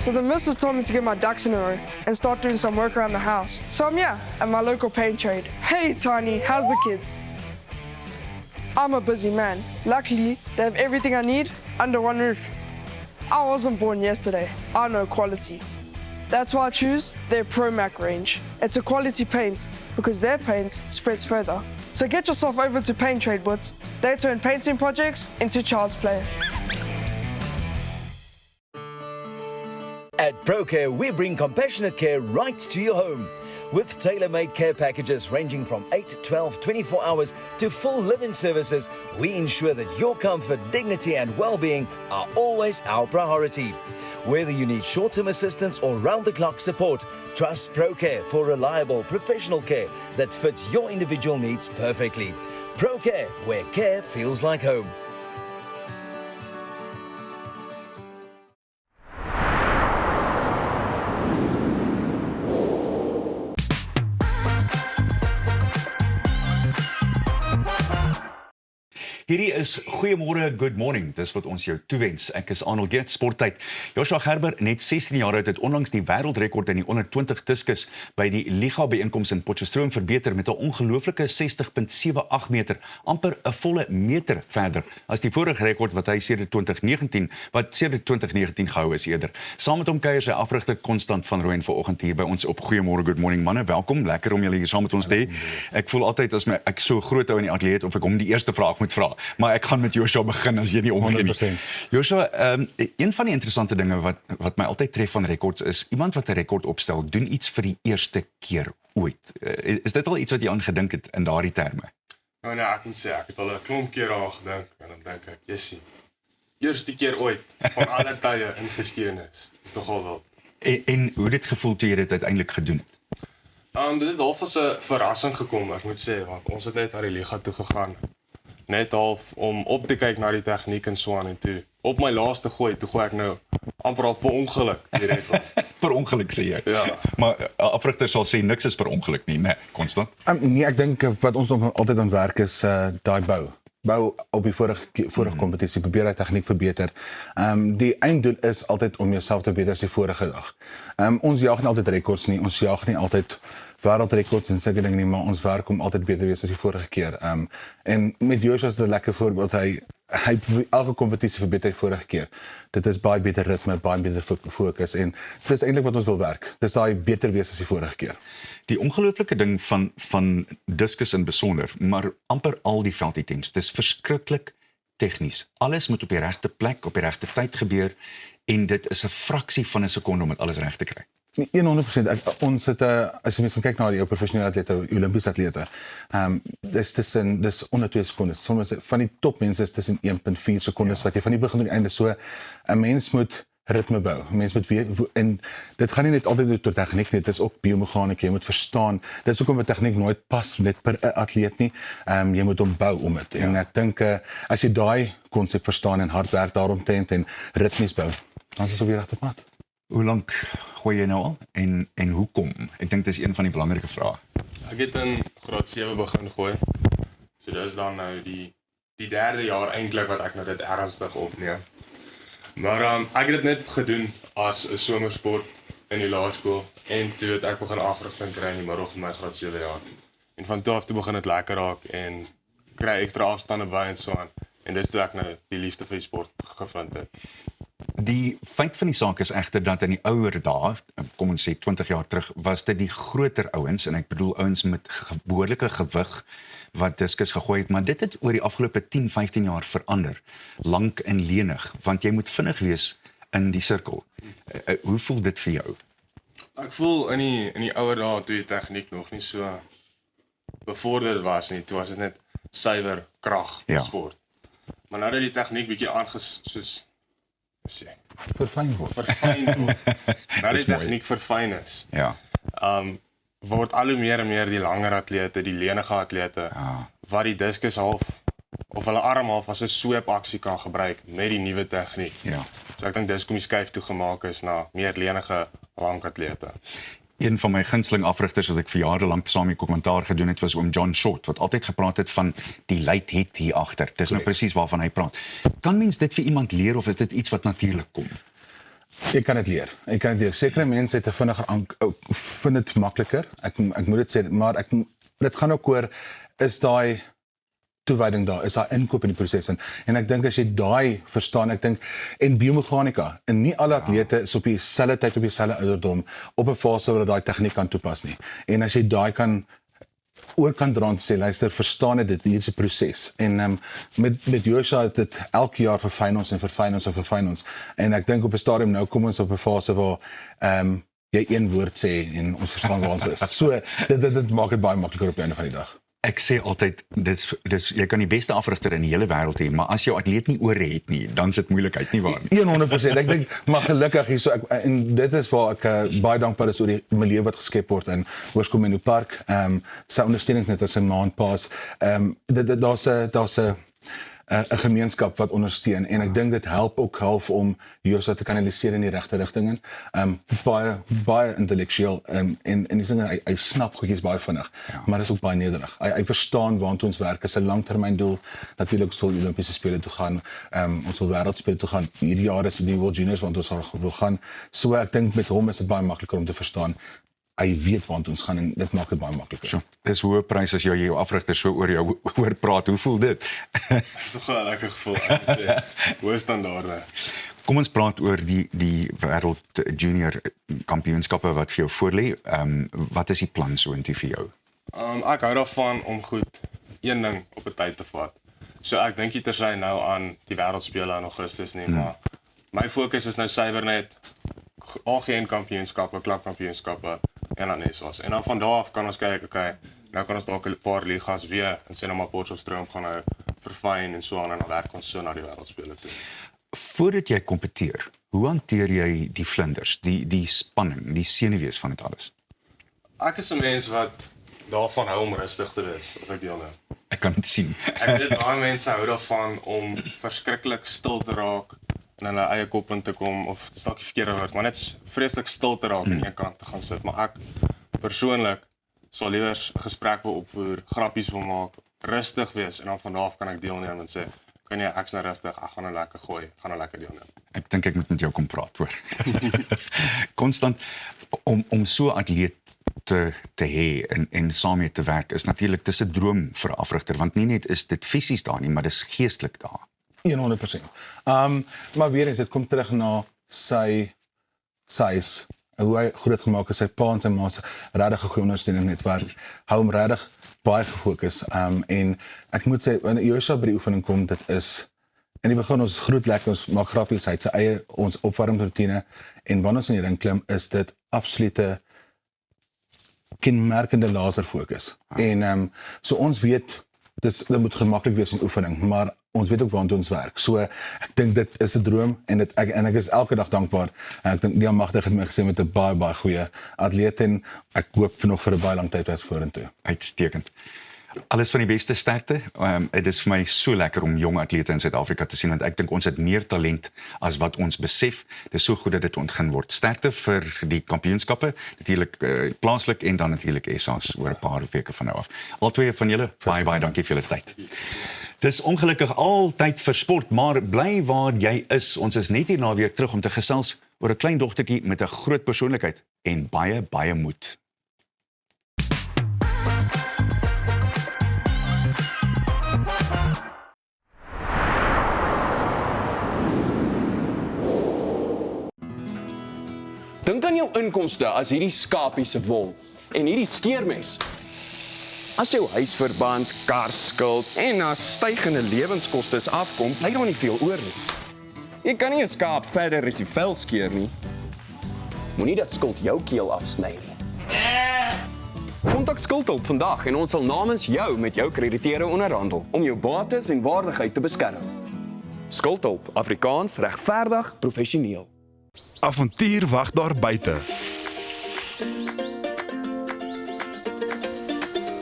So the missus told me to get my ducks in a row and start doing some work around the house. So I'm here at my local paint trade. Hey Tiny, how's the kids? I'm a busy man. Luckily, they have everything I need under one roof. I wasn't born yesterday. I know quality. That's why I choose their ProMac range. It's a quality paint because their paint spreads further. So get yourself over to Paint Trade Boots. They turn painting projects into child's play. At ProCare, we bring compassionate care right to your home. With tailor-made care packages ranging from 8, 12, 24 hours to full living services, we ensure that your comfort, dignity and well-being are always our priority. Whether you need short-term assistance or round-the-clock support, trust ProCare for reliable professional care that fits your individual needs perfectly. ProCare, where care feels like home. Hierdie is Goeiemôre, Good Morning. Dis wat ons jou toewens. Ek is Arnold Geert, Sporttyd. Joshua Gerber, net 16 jaar oud, het onlangs die wêreldrekord in die onder 20 diskus by die Liga byeenkoms in Potchefstroom verbeter met 'n ongelooflike 60.78 meter, amper 'n volle meter verder as die vorige rekord wat hy sedert 2019 gehou is eerder. Saam met hom kuier sy afrigter Constant van Rooyen vanoggend hier by ons op Goeiemôre, Good Morning. Manne, welkom. Lekker om julle hier saam met ons te hê. Ek voel altyd as ek so groot ou in die atleet of ek hom die eerste vraag moet vra. Maar ek gaan met Joshua begin as jy nie omgee nie. Joshua, een van die interessante dinge wat my altyd tref van rekords is, iemand wat 'n rekord opstel, doen iets vir die eerste keer ooit. Is dit al iets wat jy aan gedink het in daardie terme? Nou nee, ek moet sê, ek het al 'n klomp keer aan gedink en dan dink ek, jessie, eerste keer ooit van alle tye in geskiedenis. Dis nogal wild. En hoe dit gevoel toe jy dit uiteindelik gedoen het? Dit het half as 'n verrassing gekom, ek moet sê, want ons het net na die liga toe gegaan. Net half om op te kyk na die tegniek en so aan en toe. Op my laaste gooi ek nou amper al per ongeluk die rekord. Per ongeluk sê jy? Ja. Maar afrigter sal sê niks is per ongeluk nie, né, Constant? Nee, ek dink wat ons altyd aan werk is daai bou op die vorige kompetisie, probeer die tegniek verbeter. Die einddoel is altyd om jouself te beter as die vorige dag. Ons jaag nie altyd rekords nie, ons jaag nie altyd wêreldrekords en sulke dinge nie, maar ons werk om altyd beter wees as die vorige keer. En met Joshua is dit 'n lekker voorbeeld, hy elke kompetisie verbeter die vorige keer. Dit is baie beter ritme, baie beter fokus en dit is eintlik wat ons wil werk. Dis daai beter wees as die vorige keer. Die ongelooflike ding van diskus in besonder, maar amper al die velditems, dis verskriklik tegnies. Alles moet op die regte plek, op die regte tyd gebeur en dit is 'n fraksie van 'n sekonde om dit alles reg te kry. 100%. Ons het as jy mens kyk na die professionele atlete, Olimpiese atlete, dis onder 2 sekondes. Soms van die topmense is tussen 1.4 sekondes wat jy van die begin tot die einde. So 'n mens moet ritme bou. 'n Mens moet weet en dit gaan nie net altyd oor tegniek nie, dit is ook biomeganiek. Jy moet verstaan. Dis hoekom 'n tegniek nooit pas net per 'n atleet nie. Jy moet hom bou om dit. En ek dink as jy daai konsep verstaan en hard werk daaromtrent en ritmies bou, dan is dit op die regte pad. Hoe lank gooi jy nou al en hoekom? Ek dink dis een van die belangrike vrae. Ek het in graad 7 begin gooi. So dis dan nou die 3de jaar eintlik wat ek nou dit ernstig opneem. Maar ek het dit net gedoen as 'n somersport in die laerskool en toe het ek begin afrigting kry in die middel van my graad 7 jaar. En van toe af toe begin dit lekker raak en kry ekstra afstande by en so aan. En dis toe ek nou die liefde vir die sport gevind het. Die feit van die saak is egter dat in die ouer dae, kom ons sê 20 jaar terug, was dit die groter ouens en ek bedoel ouens met behoorlike gewig wat diskus gegooi het, maar dit het oor die afgelope 10-15 jaar verander, lank en lenig, want jy moet vinnig wees in die sirkel. Hoe voel dit vir jou? Ek voel in die ouer dae toe die tegniek nog nie so bevorderd was nie, toe was dit net suiwer krag sport. Maar nou dat die tegniek bietjie verfyn word. Nou die tegniek verfyn is. Ja. Word al hoe meer en meer die langer atlete, die lenige atlete, wat die diskus half of hulle arm half as 'n sweep aksie kan gebruik met die nuwe tegniek. Ja. So ek dink dis kom die skuif toe gemaak is na meer lenige lank atlete. Een van my gunsteling afrigters wat ek vir jare lank saam met kommentaar gedoen het, was oom John Short, wat altyd gepraat het van die leidheid hier agter. Dis nou presies waarvan hy praat. Kan mens dit vir iemand leer of is dit iets wat natuurlik kom? Jy kan dit leer. Jy kan dit leer. Sekere mense het 'n vinniger vind dit makliker. Ek moet dit sê, maar dit gaan ook oor is daai toewyding daar, is daar inkoop in die proses en ek dink as jy daai verstaan, ek dink en biomeganika, en nie alle atlete is op dieselfde tyd op dieselfde ouderdom op 'n fase waar hulle daai tegniek kan toepas nie. En as jy daai kan oorkant dra en te sê, luister, verstaan dit, hier is 'n proses. En met Joshua het dit elke jaar verfyn ons en verfyn ons en verfyn ons. En ek dink op 'n stadium nou kom ons op 'n fase waar jy een woord sê en ons verstaan waar ons is. So dit maak dit baie makliker op die einde van die dag. Ek sê altyd, dis jy kan die beste afrigter in die hele wêreld hê, maar as jou atleet nie ore het nie, dan is dit moeilikheid nie waar nie. 100%. Ek dink maar gelukkig hierso en dit is waar ek baie dankbaar is oor die milieu wat geskep word in Hoërskool Menlo Park. Sy ondersteuningsnet sy maandpaas. Daar's 'n gemeenskap wat ondersteun en ek dink dit help ook half om Joshua te kanaliseer in die regte rigting in. Baie intellektueel en die dinge hy snap goedjies baie vinnig, maar dit is ook baie nederig. Hy verstaan waartoe ons werk, is 'n langtermyndoel. Natuurlik ons wil Olimpiese spele toe gaan, ons wil wêreldspele toe gaan. Hierdie jaar is die World Juniors want ons wil gaan. So ek dink met hom is dit baie makliker om te verstaan. Hy weet waar ons gaan en dit maak dit baie makliker. So, dis hoë prys as jy jou afrigter so oor jou hoor praat. Hoe voel dit? Dis tog 'n lekker gevoel. Hoë standaarde. Kom ons praat oor die wêreld junior kampioenskappe wat vir jou voorlê. Wat is die plan so intoe vir jou? Ek hou daarvan om goed een ding op 'n tyd te vat. So ek dink nie tersy nou aan die wêreldspele in Augustus nie, maar my fokus is nou suiwer net AGN kampioenskappe, klubkampioenskappe en dan SA's. En dan van daar af kan ons kyk, okay, nou kan ons dalk 'n paar ligas weer en sê nou maar Potchefstroom gaan nou verfyn en so aan en dan werk ons so na die wêreldspele toe. Voordat jy kompeteer, hoe hanteer jy die vlinders, die spanning, die senuwees van dit alles? Ek is 'n mens wat daarvan hou om rustig te wees as ek deelneem. Ek kan dit sien. Ek weet baie mense hou daarvan om verskriklik stil te raak in hulle eie kop in te kom, of dis dalk die verkeerde woord, maar net vreeslik stil te raak aan een kant te gaan sit. Maar ek persoonlik sal liewer 'n gesprek wil opvoer, grappies wil maak, rustig wees en dan van daar af kan ek deelneem en sê, kan jy ek's nou rustig, ek gaan nou lekker gooi, ek gaan nou lekker deelneem. Ek dink ek moet met jou kom praat hoor. Konstant om so 'n atleet te hê en saam mee te werk is natuurlik dis 'n droom vir 'n afrigter, want nie net is dit fisies daar nie, maar dis geestelik daar. 100%. Maar weer eens, dit kom terug na sy hoe hy groot gemaak is, sy pa en sy ma se regtig 'n goeie ondersteuningsnetwerk, hou hom regtig baie gefokus. En ek moet sê, wanneer Joshua by die oefening kom, dit is in die begin ons groet lekker, ons maak grappies, hy het sy eie ons opwarmroetine en wanneer ons in die ring klim, is dit absolute kenmerkende laserfokus. En so ons weet dit moet gemaklik wees in oefening, maar ons weet ook waartoe ons werk. So ek dink dit is 'n droom en ek is elke dag dankbaar. Ek dink Lia Magtig het my gesê met 'n baie goeie atleet en ek hoop nog vir 'n baie lang tyd vorentoe. Uitstekend. Alles van die beste, sterkte. Dit is vir my so lekker om jong atlete in Suid-Afrika te sien, want ek dink ons het meer talent as wat ons besef. Dit is so goed dat dit ontgin word. Sterkte vir die kampioenskappe, natuurlik plaaslik en dan natuurlik SA's oor 'n paar weke van nou af. Albei van julle, baie dankie vir julle tyd. Dis ongelukkig altyd vir sport, maar bly waar jy is. Ons is net hierna weer terug om te gesels oor 'n klein dogtertjie met 'n groot persoonlikheid en baie moed. Dink aan jou inkomste as hierdie skapie se wol en hierdie skeermes. As jou huisverband, karskuld en as stygende lewenskoste afkom, bly daar nie veel oor nie. Jy kan nie 'n skaap verder as die vel skeer nie. Moenie dat skuld jou keel afsny nie. Kontak Skuldhulp vandag en ons sal namens jou met jou krediteure onderhandel om jou bates en waardigheid te beskerm. Skuldhulp, Afrikaans, regverdig, professioneel. Avontuur wag daar buite.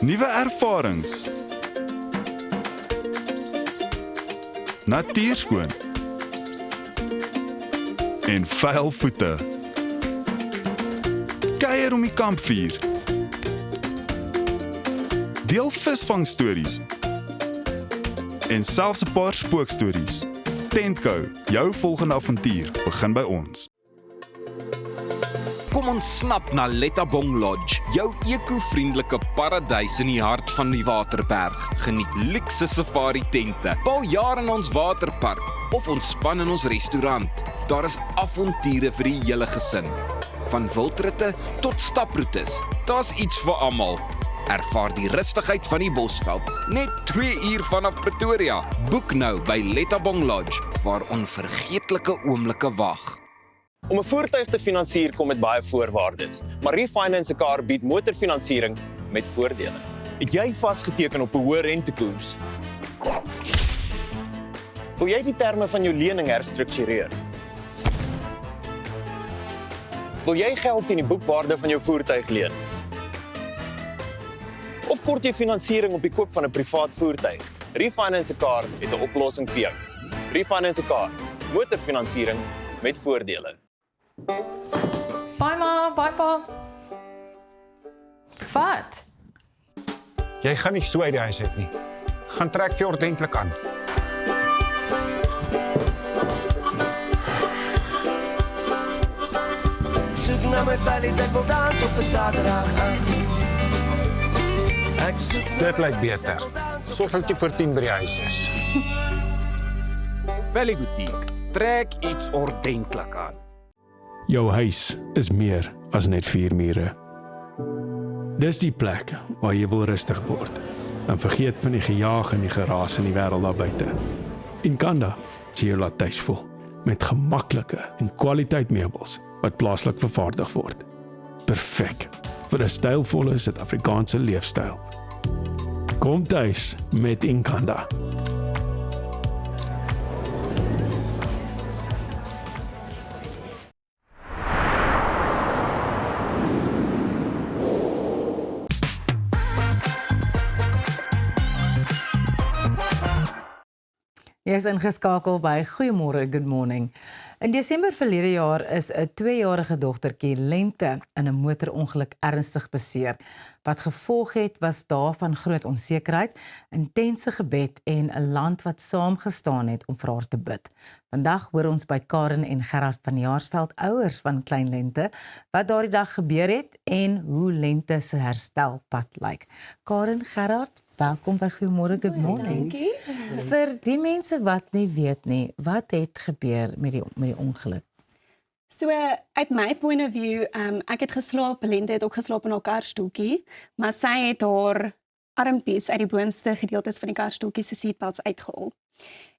Nuwe ervarings. Natuurskoon. En vuil voete. Kuier om die kampvuur. Deel visvangstories. En selfs 'n paar spookstories. Tentco, jou volgende avontuur begin by ons. Kom ons snap na Lettabong Lodge, jou eko-vriendelike paradys in die hart van die Waterberg. Geniet luukse safari tente, bou jaar in ons waterpark of ontspan in ons restaurant. Daar is avonture vir die hele gesin. Van wildritte tot staproetes, daar's iets vir almal. Ervaar die rustigheid van die Bosveld net 2 uur vanaf Pretoria. Boek nou by Lettabong Lodge waar onvergeetlike oomblikke wag. Om 'n voertuig te finansier kom met baie voorwaardes, maar Refinance 'n Car bied motorfinansiering met voordele. Het jy vasgeteken op 'n hoë rentekoers? Wil jy die terme van jou lening herstruktureer? Wil jy geld teen die boekwaarde van jou voertuig leen? Of kort jy finansiering op die koop van 'n privaat voertuig? Refinance 'n Car het 'n oplossing vir jou. Refinance 'n Car, motorfinansiering met voordele. Bye ma, bye pa. Wat? Jy gaan nie so uit die huis uit nie. Gaan trek vir jou ordentlik aan. Soek na my vellies, ek wil dans op 'n Saterdag aan. Ek soek Dit lyk beter. Sorg dat jy voor 10 by die huis is. Valley Boutique. Trek iets ordentlik aan. Jou huis is meer as net 4 mure. Dis die plek waar jy wil rustig word en vergeet van die gejaag en die geraas in die wêreld daar buite. Inkanda sê jy laat tuis voel met gemaklike en kwaliteit meubels wat plaaslik vervaardig word. Perfek vir 'n stylvolle Suid-Afrikaanse leefstyl. Kom tuis met Inkanda. Jy is ingeskakel by Goeiemôre, Good Morning. In Desember verlede jaar is 'n 2-jarige dogtertjie Lente in 'n motorongeluk ernstig beseer. Wat gevolg het was dae van groot onsekerheid, intense gebed en 'n land wat saamgestaan het om vir haar te bid. Vandag hoor ons by Karen en Gerard van Jaarsveld, ouers van klein Lente, wat daardie dag gebeur het en hoe Lente se herstelpad lyk. Karen, Gerard, welkom by Goeiemôre, Good Morning. Dankie. Vir die mense wat nie weet nie, wat het gebeur met die ongeluk? So uit my point of view, ek het geslaap, Lente het ook geslaap in haar karstoeltjie, maar sy het haar armpies uit die boonste gedeeltes van die karstoeltjie se seatbelts uitgehaal.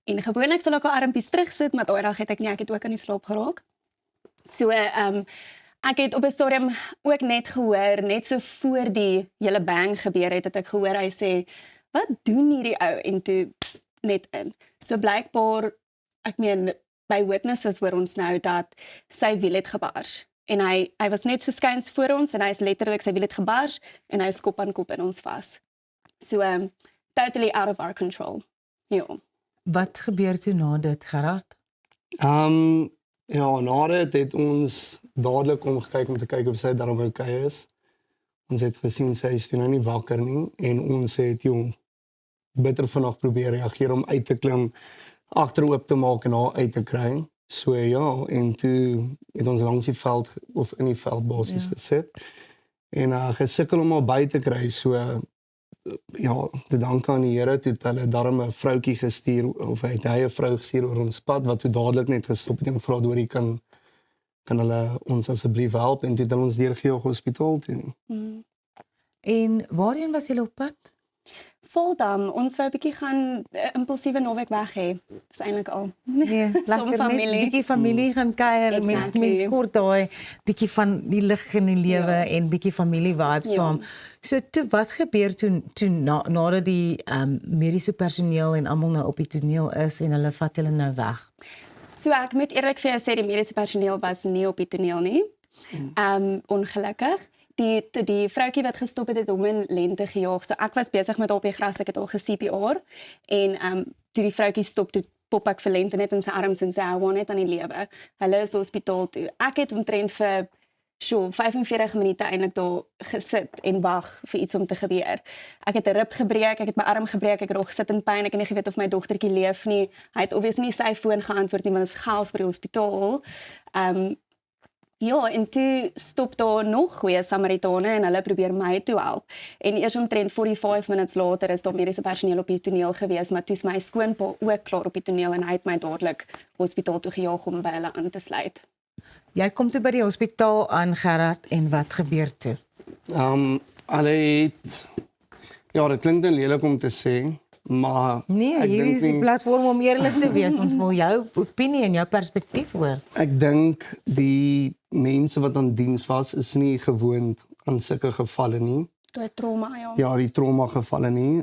En gewoonlik sal ek haar armpies terugsit, maar daai dag het ek nie, ek het ook aan die slaap geraak. So ek het op 'n stadium ook net gehoor, net so voor die hele bang gebeur het ek gehoor hy sê, "Wat doen hierdie ou?" En toe net in. So blykbaar, ek meen by witnesses hoor ons nou dat sy wiel het gebars. En hy was net so skuins voor ons en hy is letterlik sy wiel het gebars en hy is kop aan kop in ons vas. So totally out of our control. Ja. Wat gebeur toe na dit, Gerard? Ja, na dit het ons dadelik omgekyk om te kyk of sy darm okay is. Ons het gesien sy is toe nou nie wakker nie en ons het bitter vinnig probeer reageer om uit te klim, agteroop te maak en haar uit te kry. So ja, en toe het ons langs die veld of in die veld basies gesit en gesukkel om haar by te kry. So ja, te danke aan die Here toe het hulle darm 'n vroutjie gestuur of hy 'n vrou gestuur oor ons pad wat toe dadelik net gestop het en vra Dorie kan hulle ons asseblief help en toe het hulle ons deurgejaag hospitaal toe. En waarheen was julle op pad? Voldam, ons wou 'n bietjie gaan impulsiewe naweek weg hê. Dis eintlik al. Nee, lekker net 'n bietjie familie gaan kuier, mens kort daai bietjie van die lig in die lewe en bietjie familie vibes saam. So toe wat gebeur toe nadat die mediese personeel en almal nou op die toneel is en hulle vat hulle nou weg? So ek moet eerlik vir jou sê die mediese personeel was nie op die toneel nie. Ongelukkig. Die vroutjie wat gestop het hom in Lente gejaag. So ek was besig met haar op die gras, ek het haar ge-CPR en toe die vroutjie stop, toe pop ek vir Lente net in sy arms en sê hy wou net aan die lewe. Hulle is hospitaal toe. Ek het omtrent vir 45 minute eintlik daar gesit en wag vir iets om te gebeur. Ek het 'n rib gebreek, ek het my arm gebreek, ek het nog gesit in pyn, ek het nie geweet of my dogtertjie leef nie. Hy het obviously nie sy foon geantwoord nie, maar ons gaals by die hospitaal. Ja, en toe stop daar nog goeie Samaritane en hulle probeer my toe help. En eers omtrent 45 minutes later is daar mediese personeel op die toneel gewees, maar toe is my skoonpa ook klaar op die toneel en hy het my dadelik hospitaal toe gejaag om by hulle aan te sluit. Jy kom toe by die hospitaal aan, Gerard, en wat gebeur toe? Hulle het ja, dit klink nou lelik om te sê, maar Nee, ek hier dink is die nie- platform om eerlik te wees. Ons wil jou opinie en jou perspektief hoor. Ek dink die mense wat aan diens was is nie gewoond aan sulke gevalle nie. Toe trauma, ja. Ja, die trauma gevalle nie.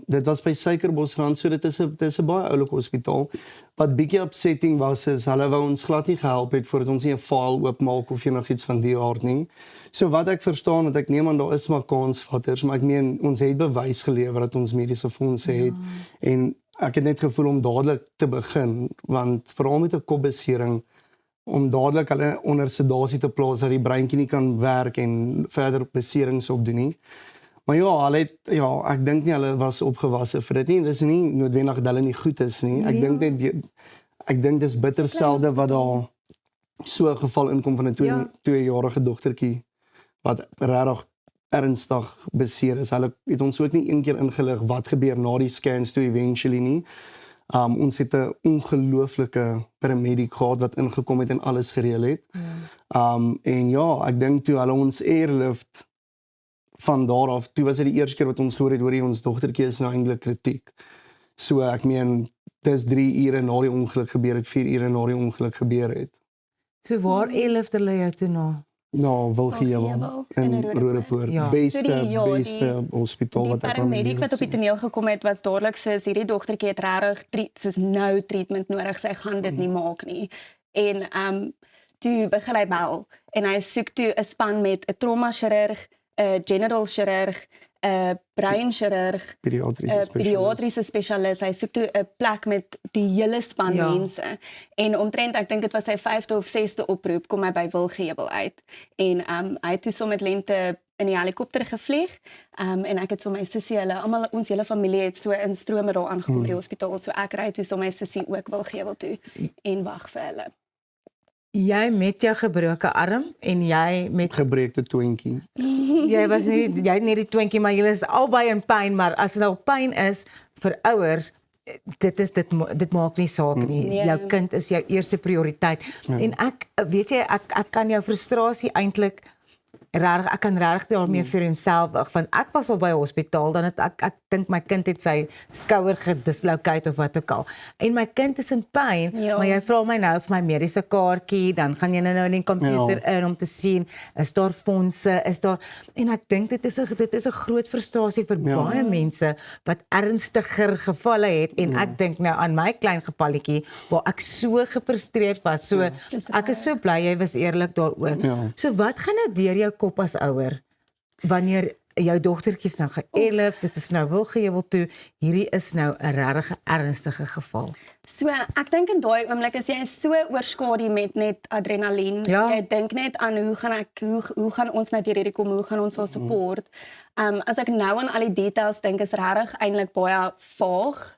Dit was by Suikerbosrand, so dit is 'n baie oulike hospitaal. Wat bietjie upsetting was is hulle wou ons glad nie gehelp het voordat ons nie 'n file oopmaak of enigiets van die aard nie. So wat ek verstaan, wat ek neem aan daar is maar kansvatters, maar ek meen ons het bewys gelewer dat ons mediese fondse het en ek het net gevoel om dadelik te begin want veral met 'n kopbesering om dadelik hulle onder sedasie te plaas dat die breintjie nie kan werk en verder beserings opdoen nie. Maar ja, hulle het ek dink nie hulle was opgewasse vir dit nie. Dis nie noodwendig dat hulle nie goed is nie. Ek dink net ek dink dis bitter selde wat daar so 'n geval inkom van 'n 2-jarige dogtertjie wat regtig ernstig beseer is. Hulle het ons ook nie een keer ingelig wat gebeur na die scans toe eventually nie. Ons het 'n ongelooflike paramedic gehad wat ingekom het en alles gereël het. En ja, ek dink toe hulle ons airlift van daar af, toe was dit die eerste keer wat ons gehoor het hoor ons dogtertjie is nou eintlik kritiek. So ek meen dis 3 ure na die ongeluk gebeur het, 4 ure na die ongeluk gebeur het. So waar airlift hulle jou toe na? Nou, Wilgewel in Rodepoort. Ja. Beste hospitaal Die wat ek aan paramedic wat op die toneel gekom het was dadelik soos hierdie dogtertjie het regtig soos nou treatment nodig, sy gaan dit nie maak nie. En toe begin hy bel en hy soek toe 'n span met 'n trauma chirurg, 'n general chirurg, 'n breinchirurg, pediatriese spesialis. Hy soek toe 'n plek met die hele span mense. En omtrent ek dink dit was sy 5de of 6de oproep kom hy by Wilgewel uit. En hy het toe so met Lente in die helikopter gevlieg. En ek het so my sussie, almal ons hele familie het so in strome daar aangekom by die hospitaal. So ek ry toe so my sussie ook Wilgewel toe en wag vir hulle. Jy met jou gebroke arm en jy met gebreekte twinkie. Jy het nie die twinkie, maar julle is albei in pyn, maar as daar pyn is vir ouers, dit maak nie saak nie. Nee. Jou kind is jou eerste prioriteit. En ek weet jy, ek kan jou frustrasie eintlik ek kan regtig daarmee vir homself, want ek was al by 'n hospitaal, dan het ek dink my kind het sy skouer gedislocate of wat ook al. En my kind is in pyn, maar jy vra my nou vir my mediese kaartjie, dan gaan jy nou in die komputer in om te sien, is daar fondse, is daar, en ek dink dit is 'n groot frustrasie vir baie mense wat ernstiger gevalle het, en ek dink nou aan my klein gepalletjie, waar ek so gefrustreerd was, so ek is so bly jy was eerlik daaroor. So wat gaan nou deur jou kop as ouer, wanneer jou dogtertjies nou geëlif, dit is nou Wilgewel toe, hierdie is nou 'n regtig ernstige geval. So, ek dink in daai oomblik is jy so oorskadu met net adrenalien. Jy dink net aan hoe gaan ons nou deur hierdie kom, hoe gaan ons haar support. As ek nou aan al die details dink, is regtig eintlik baie vaag.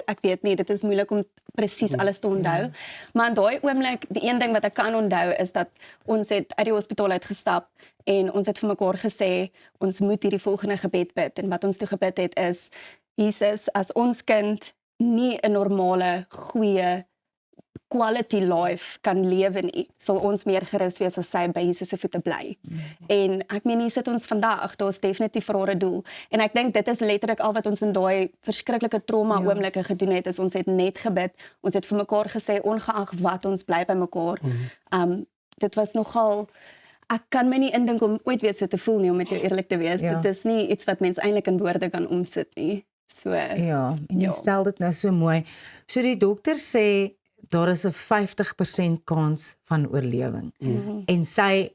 Ek weet nie, dit is moeilik om presies alles te onthou. Maar in daai oomblik, die een ding wat ek kan onthou is dat ons het uit die hospitaal uitgestap en ons het vir mekaar gesê, ons moet hierdie volgende gebed bid. En wat ons toe gebid het is, Jesus, as ons kind nie 'n normale, goeie, quality life kan lewe nie, sal ons meer gerus wees as sy by Jesus se voete bly. En ek meen, hier sit ons vandag, daar's definitief vir haar 'n doel. En ek dink dit is letterlik al wat ons in daai verskriklike trauma oomblikke gedoen het, is ons het net gebid, ons het vir mekaar gesê, ongeag wat, ons bly by mekaar. Dit was nogal, ek kan my nie indink om ooit weer so te voel nie, om met jou eerlik te wees. Dit is nie iets wat mens eintlik in woorde kan omsit nie. So, en jy stel dit nou so mooi. So die dokter sê, daar is 'n 50% kans van oorlewing. En sy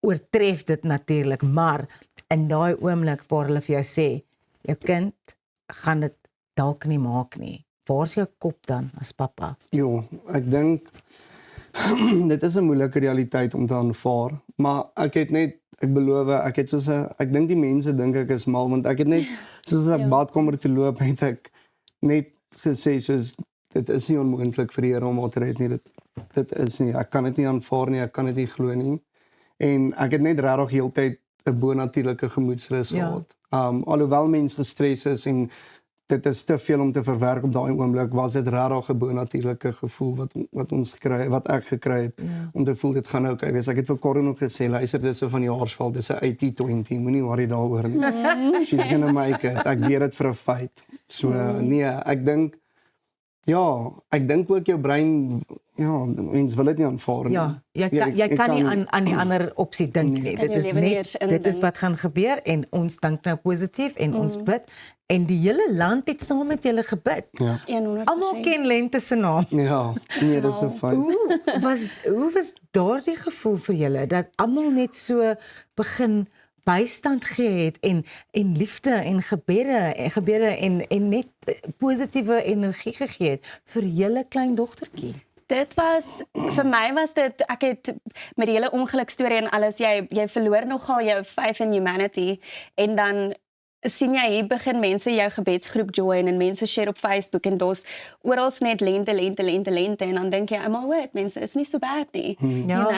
oortref dit natuurlik, maar in daai oomblik waar hulle vir jou sê, jou kind gaan dit dalk nie maak nie. Waar's jou kop dan as pappa? Jo, ek dink dit is 'n moeilike realiteit om te aanvaar, maar ek beloof, ek dink die mense dink ek is mal, want ek het net, soos ek badkamer toe loop, het ek net gesê, soos, dit is nie onmoontlik vir die Here om haar te red nie, dit is nie, ek kan dit nie aanvaar nie, ek kan dit nie glo nie, en ek het net regtig heeltyd 'n bonatuurlike gemoedsrus gehad. Alhoewel mens gestres is en dit is te veel om te verwerk op daai oomblik. Was dit regtig 'n bo-natuurlike gevoel wat ek gekry het om te voel dit gaan okay wees. Ek het vir Corin ook gesê, luister, dis so van die jaarsval, dis 'n 80-20, moenie worry daaroor nie. She's gonna make it. Ek weet dit vir 'n feit. So nee, ek dink ook jou brein mens wil dit nie aanvaar nie. Ja, jy kan nie aan die ander opsie dink nie. Dit is wat gaan gebeur en ons dink nou positief en ons bid en die hele land het saam met julle gebid. Ja. 100%. Almal ken Lente se naam. Ja, nee, dis 'n feit. Hoe was daardie gevoel vir julle dat almal net so begin bystand gee het en liefde en gebede en net positiewe energie gegee het vir julle klein dogtertjie? Dit was, vir my was dit, ek het met die hele ongelukstorie en alles, jy verloor nogal jou faith in humanity en dan sien jy hier begin mense jou gebedsgroep join en mense share op Facebook en daar's oral net lente en dan dink jy, maar wat, mense is nie so bad nie, you know,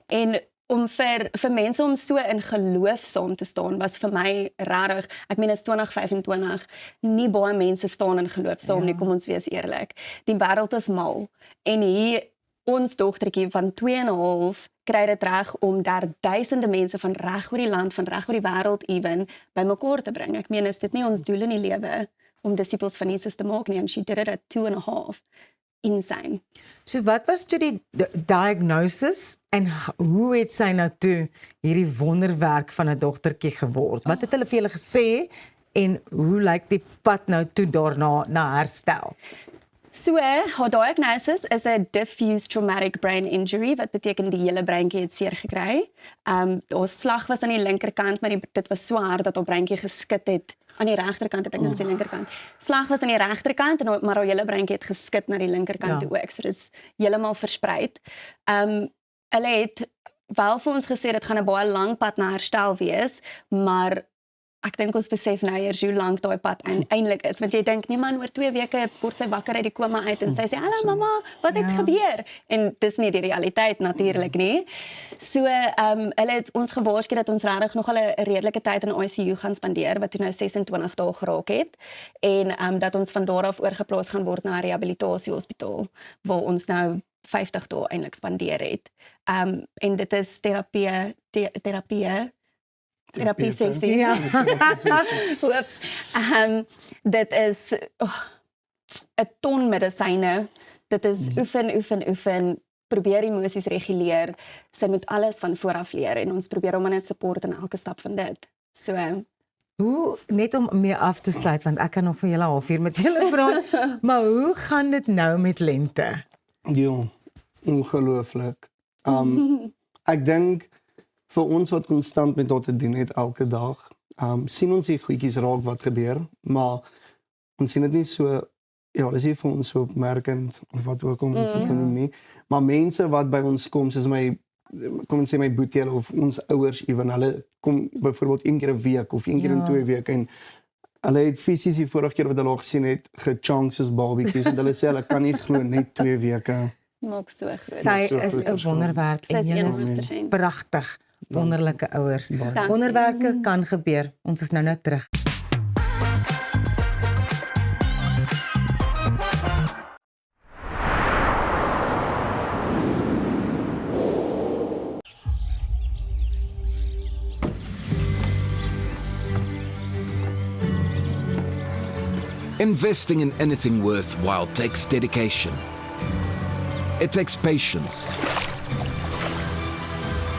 en om vir mense om so in geloof saam te staan, was vir my rarig, ek meen is 2025, nie baie mense staan in geloof saam nie, kom ons wees eerlik. Die wêreld is mal, en hier, ons dogtertjie van 2,5, kry dit reg om daar duisende mense van reg oor die land, van reg oor die wêreld even, by mekaar te bring. Ek meen, is dit nie ons doel in die lewe, om disippels van Jesus te maak nie, and she did it at 2,5. Insane. So wat was toe die diagnosis en hoe het sy nou toe hierdie wonderwerk van 'n dogtertjie geword? Wat het hulle vir julle gesê en hoe lyk die pad nou toe daarna na herstel? So, haar diagnosis is 'n diffuse traumatic brain injury, wat beteken die hele breintjie het seer gekry. Haar slag was aan die linkerkant, maar dit was so hard dat haar breintjie geskit het. Aan die regterkant het ek nou gesê linkerkant. Slag was aan die regterkant, maar haar hele breintjie het geskit na die linkerkant toe ook. So dis heeltemal versprei. Hulle het wel vir ons gesê dit gaan 'n baie lang pad na herstel wees, maar ek dink ons besef nou eers hoe lank daai pad eintlik is, want jy dink, nee man, oor 2 weke word sy wakker uit die koma uit en sy sê, hallo mamma, wat het gebeur? En dis nie die realiteit natuurlik nie. So, hulle het ons gewaarsku dat ons regtig nog al 'n redelike tyd in ICU gaan spandeer, wat toe nou 26 dae geraak het, en dat ons van daar af oorgeplaas gaan word na 'n rehabilitasiehospitaal, waar ons nou 50 dae eintlik spandeer het. En dit is terapie sessies. Ja. Oeps. Dit is 'n ton medisyne. Dit is oefen, probeer emosies reguleer. Sy moet alles van vooraf leer en ons probeer hom net support in elke stap van dit. So, hoe, net om mee af te sluit, want ek kan nog vir julle 'n halfuur met julle praat, maar hoe gaan dit nou met Lente? Ja, ongelooflik. Ek dink vir ons wat konstant met dit te doen het elke dag, sien ons die goedjies raak wat gebeur, maar ons sien dit nie so, dis nie vir ons so opmerkend, of wat ook om ons te doen nie, maar mense wat by ons kom, soos kom ons sê my boetie, of ons ouers even, hulle kom byvoorbeeld 1 keer 'n week, of 1 keer in 2 weke, en hulle het fisies die vorige keer wat hulle al gesien het, gechunks soos barbecues, en hulle sê, hulle kan nie glo net 2 weke. Maak so groot. Sy is 'n wonderwerk en julle is pragtig. Wonderlike ouers. Wonderwerke kan gebeur. Ons is nou terug. Investing in anything worthwhile takes dedication. It takes patience.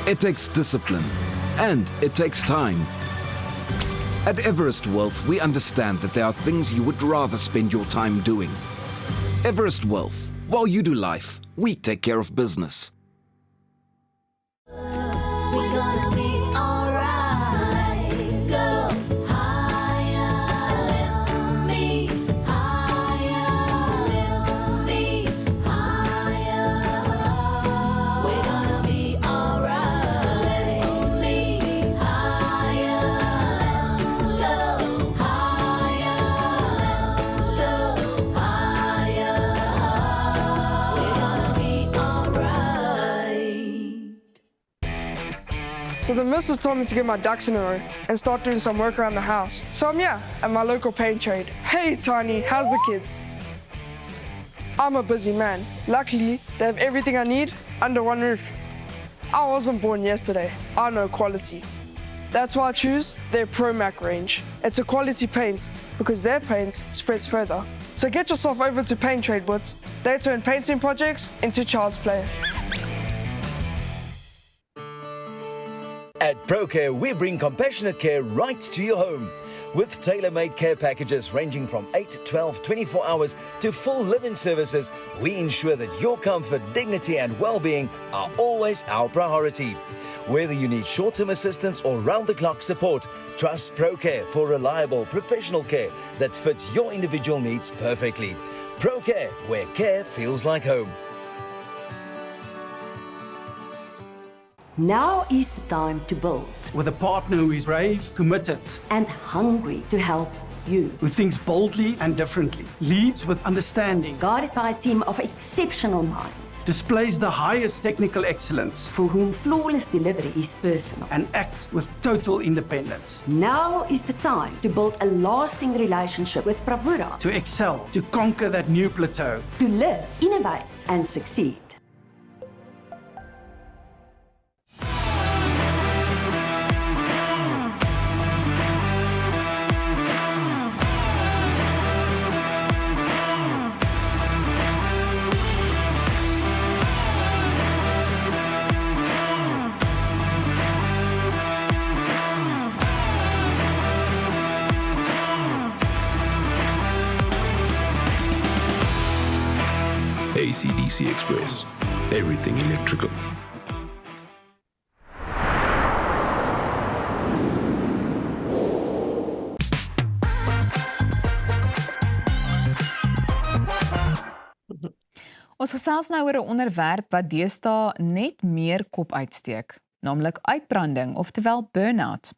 It takes discipline, and it takes time. At Everest Wealth, we understand that there are things you would rather spend your time doing. Everest Wealth, while you do life, we take care of business. So the missus told me to get my ducks in a row and start doing some work around the house. So I'm here at my local paint trade. Hey Tiny, how's the kids? I'm a busy man. Luckily, they have everything I need under one roof. I wasn't born yesterday. I know quality. That's why I choose their ProMac range. It's a quality paint because their paint spreads further. So get yourself over to Paint Trade Woods. They turn painting projects into child's play. At ProCare, we bring compassionate care right to your home. With tailor-made care packages ranging from 8, 12, 24 hours to full live-in services, we ensure that your comfort, dignity and well-being are always our priority. Whether you need short-term assistance or round-the-clock support, trust ProCare for reliable, professional care that fits your individual needs perfectly. ProCare, where care feels like home. Now is the time to build. With a partner who is brave, committed, and hungry to help you. Who thinks boldly and differently, leads with understanding, guided by a team of exceptional minds, displays the highest technical excellence, for whom flawless delivery is personal, and acts with total independence. Now is the time to build a lasting relationship with Bravura. To excel, to conquer that new plateau. To live, innovate, and succeed. AC/DC Express. Everything electrical. Ons gesels nou oor 'n onderwerp wat deesdae net meer kop uitsteek, naamlik uitbranding, oftewel burn-out.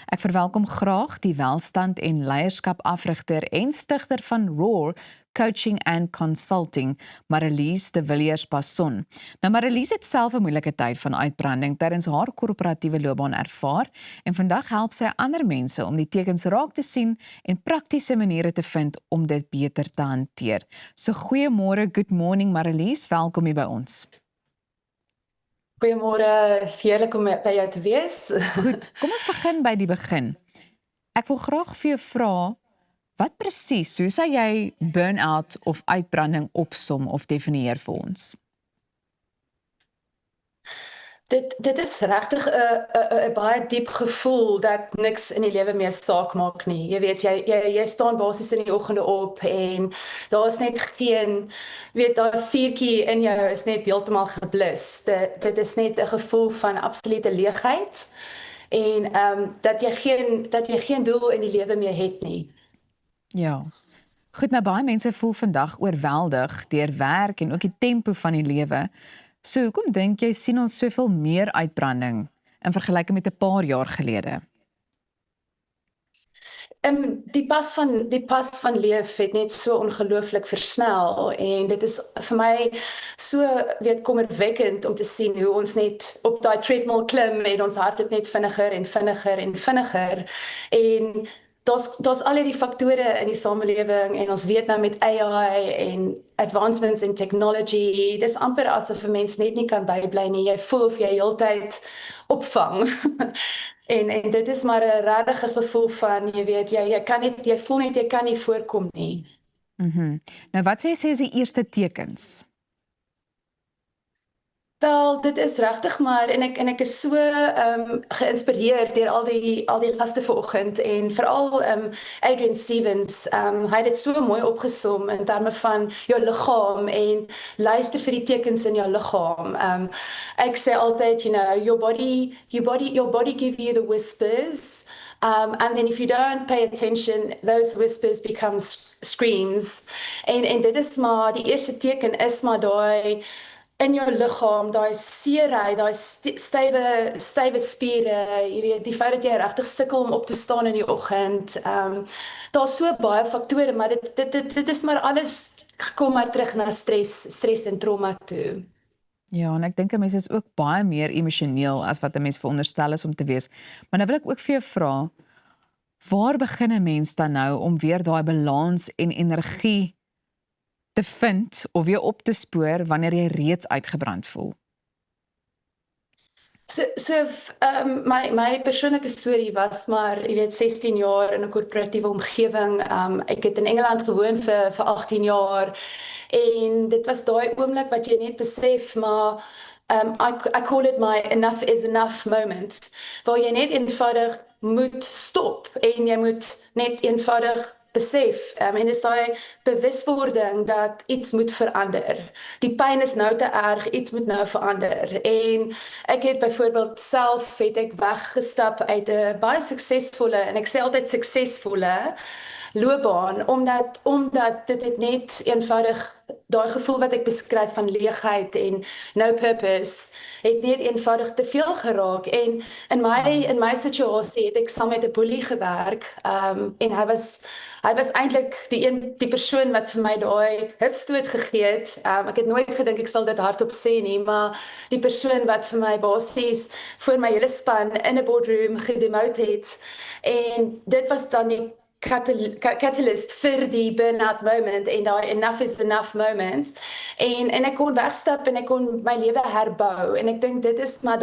Ek verwelkom graag die welstand en leierskap afrigter en stigter van Roar Coaching and Consulting, Marilies de Villiers-Passon. Nou Marilies het self 'n moeilike tyd van uitbranding tydens haar korporatiewe loopbaan ervaar en vandag help sy ander mense om die tekens raak te sien en praktiese maniere te vind om dit beter te hanteer. So goeiemôre, good morning Marilies, welkom hier by ons. Goeiemôre, is heerlik om by jou te wees. Goed, kom ons begin by die begin. Ek wil graag vir jou vra, wat presies, hoe sou jy burn-out of uitbranding opsom of definieer vir ons? Dit is regtig 'n baie diep gevoel dat niks in die lewe meer saak maak nie. Jy weet, jy staan basies in die oggende op en daar is net geen, weet, daai vuurtjie in jou is net heeltemal geblus. Dit is net 'n gevoel van absolute leegheid en dat jy geen doel in die lewe meer het nie. Ja. Goed, nou baie mense voel vandag oorweldig deur werk en ook die tempo van die lewe. So hoekom dink jy sien ons soveel meer uitbranding in vergelyking met 'n paar jaar gelede? Die pas van leef het net so ongelooflik versnel en dit is vir my so kommerwekkend om te sien hoe ons net op daai treadmill klim en ons hardloop net vinniger en vinniger en vinniger en daar's al hierdie faktore in die samelewing en ons weet nou met AI en advancements in technology, dis amper asof 'n mens net nie kan bybly nie. Jy voel of jy heeltyd opvang. en dit is maar 'n regte gevoel van, jy weet, jy voel net jy kan nie voorkom nie. Nou wat sê jy is die eerste tekens? Wel, dit is regtig maar en ek is so geïnspireerd deur al die gaste vanoggend en veral Adrian Stevens, hy het dit so mooi opgesom in terme van jou liggaam en luister vir die tekens in jou liggaam. Ek sê altyd, your body give you the whispers. And then if you don't pay attention, those whispers become screams. En dit is maar, die eerste teken is maar daai in jou liggaam, daai seerheid, daai stywe spiere, jy weet, die feit dat jy regtig sukkel om op te staan in die oggend. Daar's so baie faktore, maar dit is maar alles kom maar terug na stres en trauma toe. Ja, en ek dink 'n mens is ook baie meer emosioneel as wat 'n mens veronderstel is om te wees. Maar nou wil ek ook vir jou vra, waar begin 'n mens dan nou om weer daai balans en energie te vind of weer op te spoor wanneer jy reeds uitgebrand voel? My persoonlike storie was maar, jy weet, 16 jaar in 'n korporatiewe omgewing. Ek het in Engeland gewoon vir 18 jaar en dit was daai oomblik wat jy net besef, maar I call it my enough is enough moment, waar jy net eenvoudig moet stop en jy moet net eenvoudig besef, en dis daai bewuswording dat iets moet verander. Die pyn is nou te erg, iets moet nou verander. En ek het byvoorbeeld self weggestap uit 'n baie suksesvolle, en ek sê altyd suksesvolle loopbaan, omdat dit net eenvoudig daai gevoel wat ek beskryf van leegheid en no purpose het net eenvoudig te veel geraak. En in my situasie het ek saam met 'n boelie gewerk, en hy was eintlik die persoon wat vir my daai hupstoot gegee het. Ek het nooit gedink ek sal dit hardop sê nie, maar die persoon wat vir my basies voor my hele span in 'n boardroom gedemote het. En dit was dan die catalyst vir die burn-out moment en daai enough is enough moment. En ek kon wegstap en ek kon my lewe herbou. En ek dink dit is maar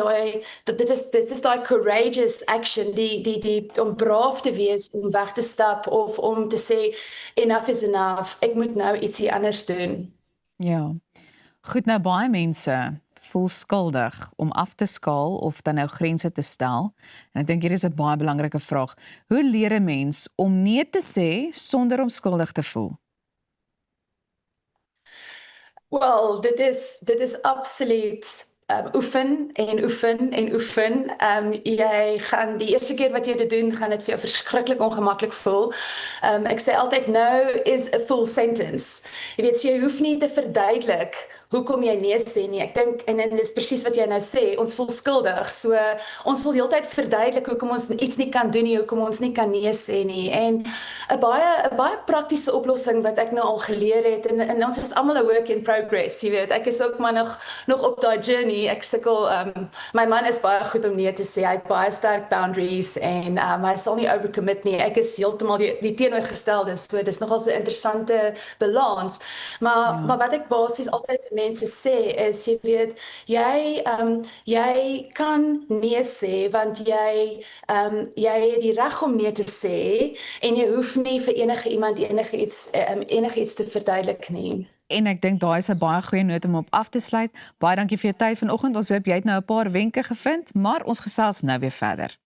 dit is daai courageous action, die om braaf te wees, om weg te stap of om te sê enough is enough. Ek moet nou ietsie anders doen. Ja. Goed, nou baie mense voel skuldig om af te skaal of dan nou grense te stel. En ek dink hier is 'n baie belangrike vraag. Hoe leer 'n mens om nee te sê sonder om skuldig te voel? Wel, dit is absoluut oefen en oefen en oefen. Jy gaan die eerste keer wat jy dit doen, gaan dit vir jou verskriklik ongemaklik voel. Ek sê altyd no is a full sentence. Jy weet, jy hoef nie te verduidelik hoekom jy nee sê nie. Ek dink, en dis presies wat jy nou sê, ons voel skuldig. So ons wil heeltyd verduidelik hoekom ons iets nie kan doen nie, hoekom ons nie kan nee sê nie. En 'n baie praktiese oplossing wat ek nou al geleer het, en ons is almal 'n work in progress, jy weet. Ek is ook maar nog op daai journey. Ek sukkel, my man is baie goed om nee te sê. Hy het baie sterk boundaries en hy sal nie overcommit nie. Ek is heeltemal die teenoorgestelde. So dis nogal 'n interessante balans. Maar wat ek basies altyd vir mense sê is, jy weet, jy kan nee sê want jy het die reg om nee te sê en jy hoef nie vir enige iemand enigiets te verduidelik nie. En ek dink daai is 'n baie goeie noot om op af te sluit. Baie dankie vir jou tyd vanoggend. Ons hoop jy het nou 'n paar wenke gevind, maar ons gesels nou weer verder.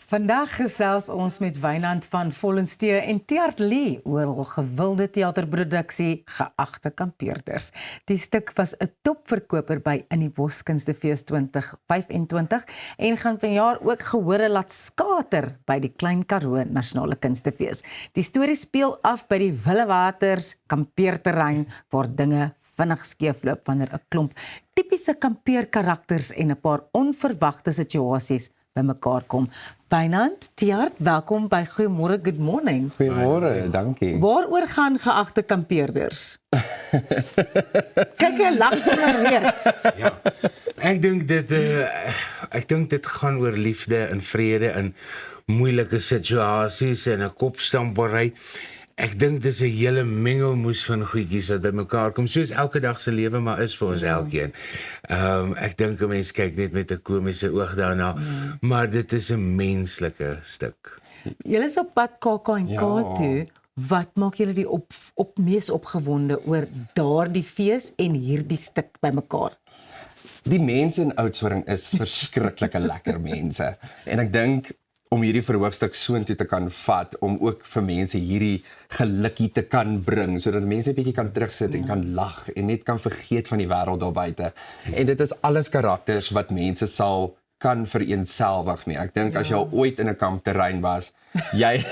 Vandag gesels ons met Wynand van Vollensteeg en Tiart Lee oor hul gewilde teaterproduksie Geagte Kampeerders. Die stuk was 'n topverkoper by In die Bos Kunstefees 2025 en gaan vanjaar ook gehore laat skater by die Klein Karoo Nasionale Kunstefees. Die storie speel af by die Willewaters kampeerterrein waar dinge vinnig skeefloop wanneer 'n klomp tipiese kampeerkarakters en 'n paar onverwagte situasies bymekaar kom. Wynand, Tiart, welkom by Goeiemôre, good morning. Goeiemôre, dankie. Waaroor gaan Geagte Kampeerders? Kyk jy lag sommer reeds. Ja. Ek dink dit gaan oor liefde en vrede in moeilike situasies en 'n kopstampery. Ek dink dis 'n hele mengelmoes van goedjies wat bymekaar kom, soos elke dag se lewe maar is vir ons elkeen. Ek dink 'n mens kyk net met 'n komiese oog daarna, maar dit is 'n menslike stuk. Julle is op pad KAK&K toe. Wat maak julle die mees opgewonde oor daardie fees en hierdie stuk bymekaar? Die mense in Oudtshoorn is verskriklike lekker mense. En ek dink om hierdie verhoogstuk soontoe te kan vat, om ook vir mense hierdie gelukkie te kan bring, sodat mense 'n bietjie kan terugsit en kan lag en net kan vergeet van die wêreld daar buite. En dit is alles karakters wat mense sal kan vereenselwig nie. Ek dink as jy al ooit in 'n kampterrein was, jy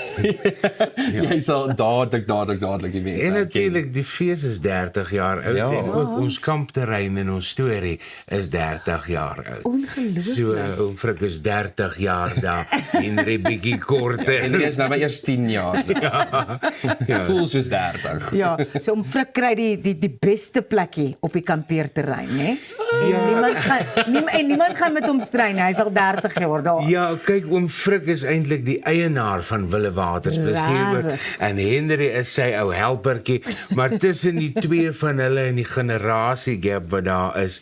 sal dadelik die mense. En natuurlik die fees is 30 jaar oud en ook ons kampterrein in ons storie is 30 jaar oud. Ongelooflik. So oom Frik is 30 jaar daar en bietjie korter. En die is nou maar eers 10 jaar. Voel soos 30. Ja, so oom Frik kry die beste plekkie op die kampeerterrein, né? En niemand gaan met hom strei nie. Hy's al 30 jaar daar. Ja, kyk, oom Frik is eintlik die eienaar van Willewaters Plesierboot en Henry is sy ou helpertjie, maar tussen die twee van hulle en die generasie gap wat daar is,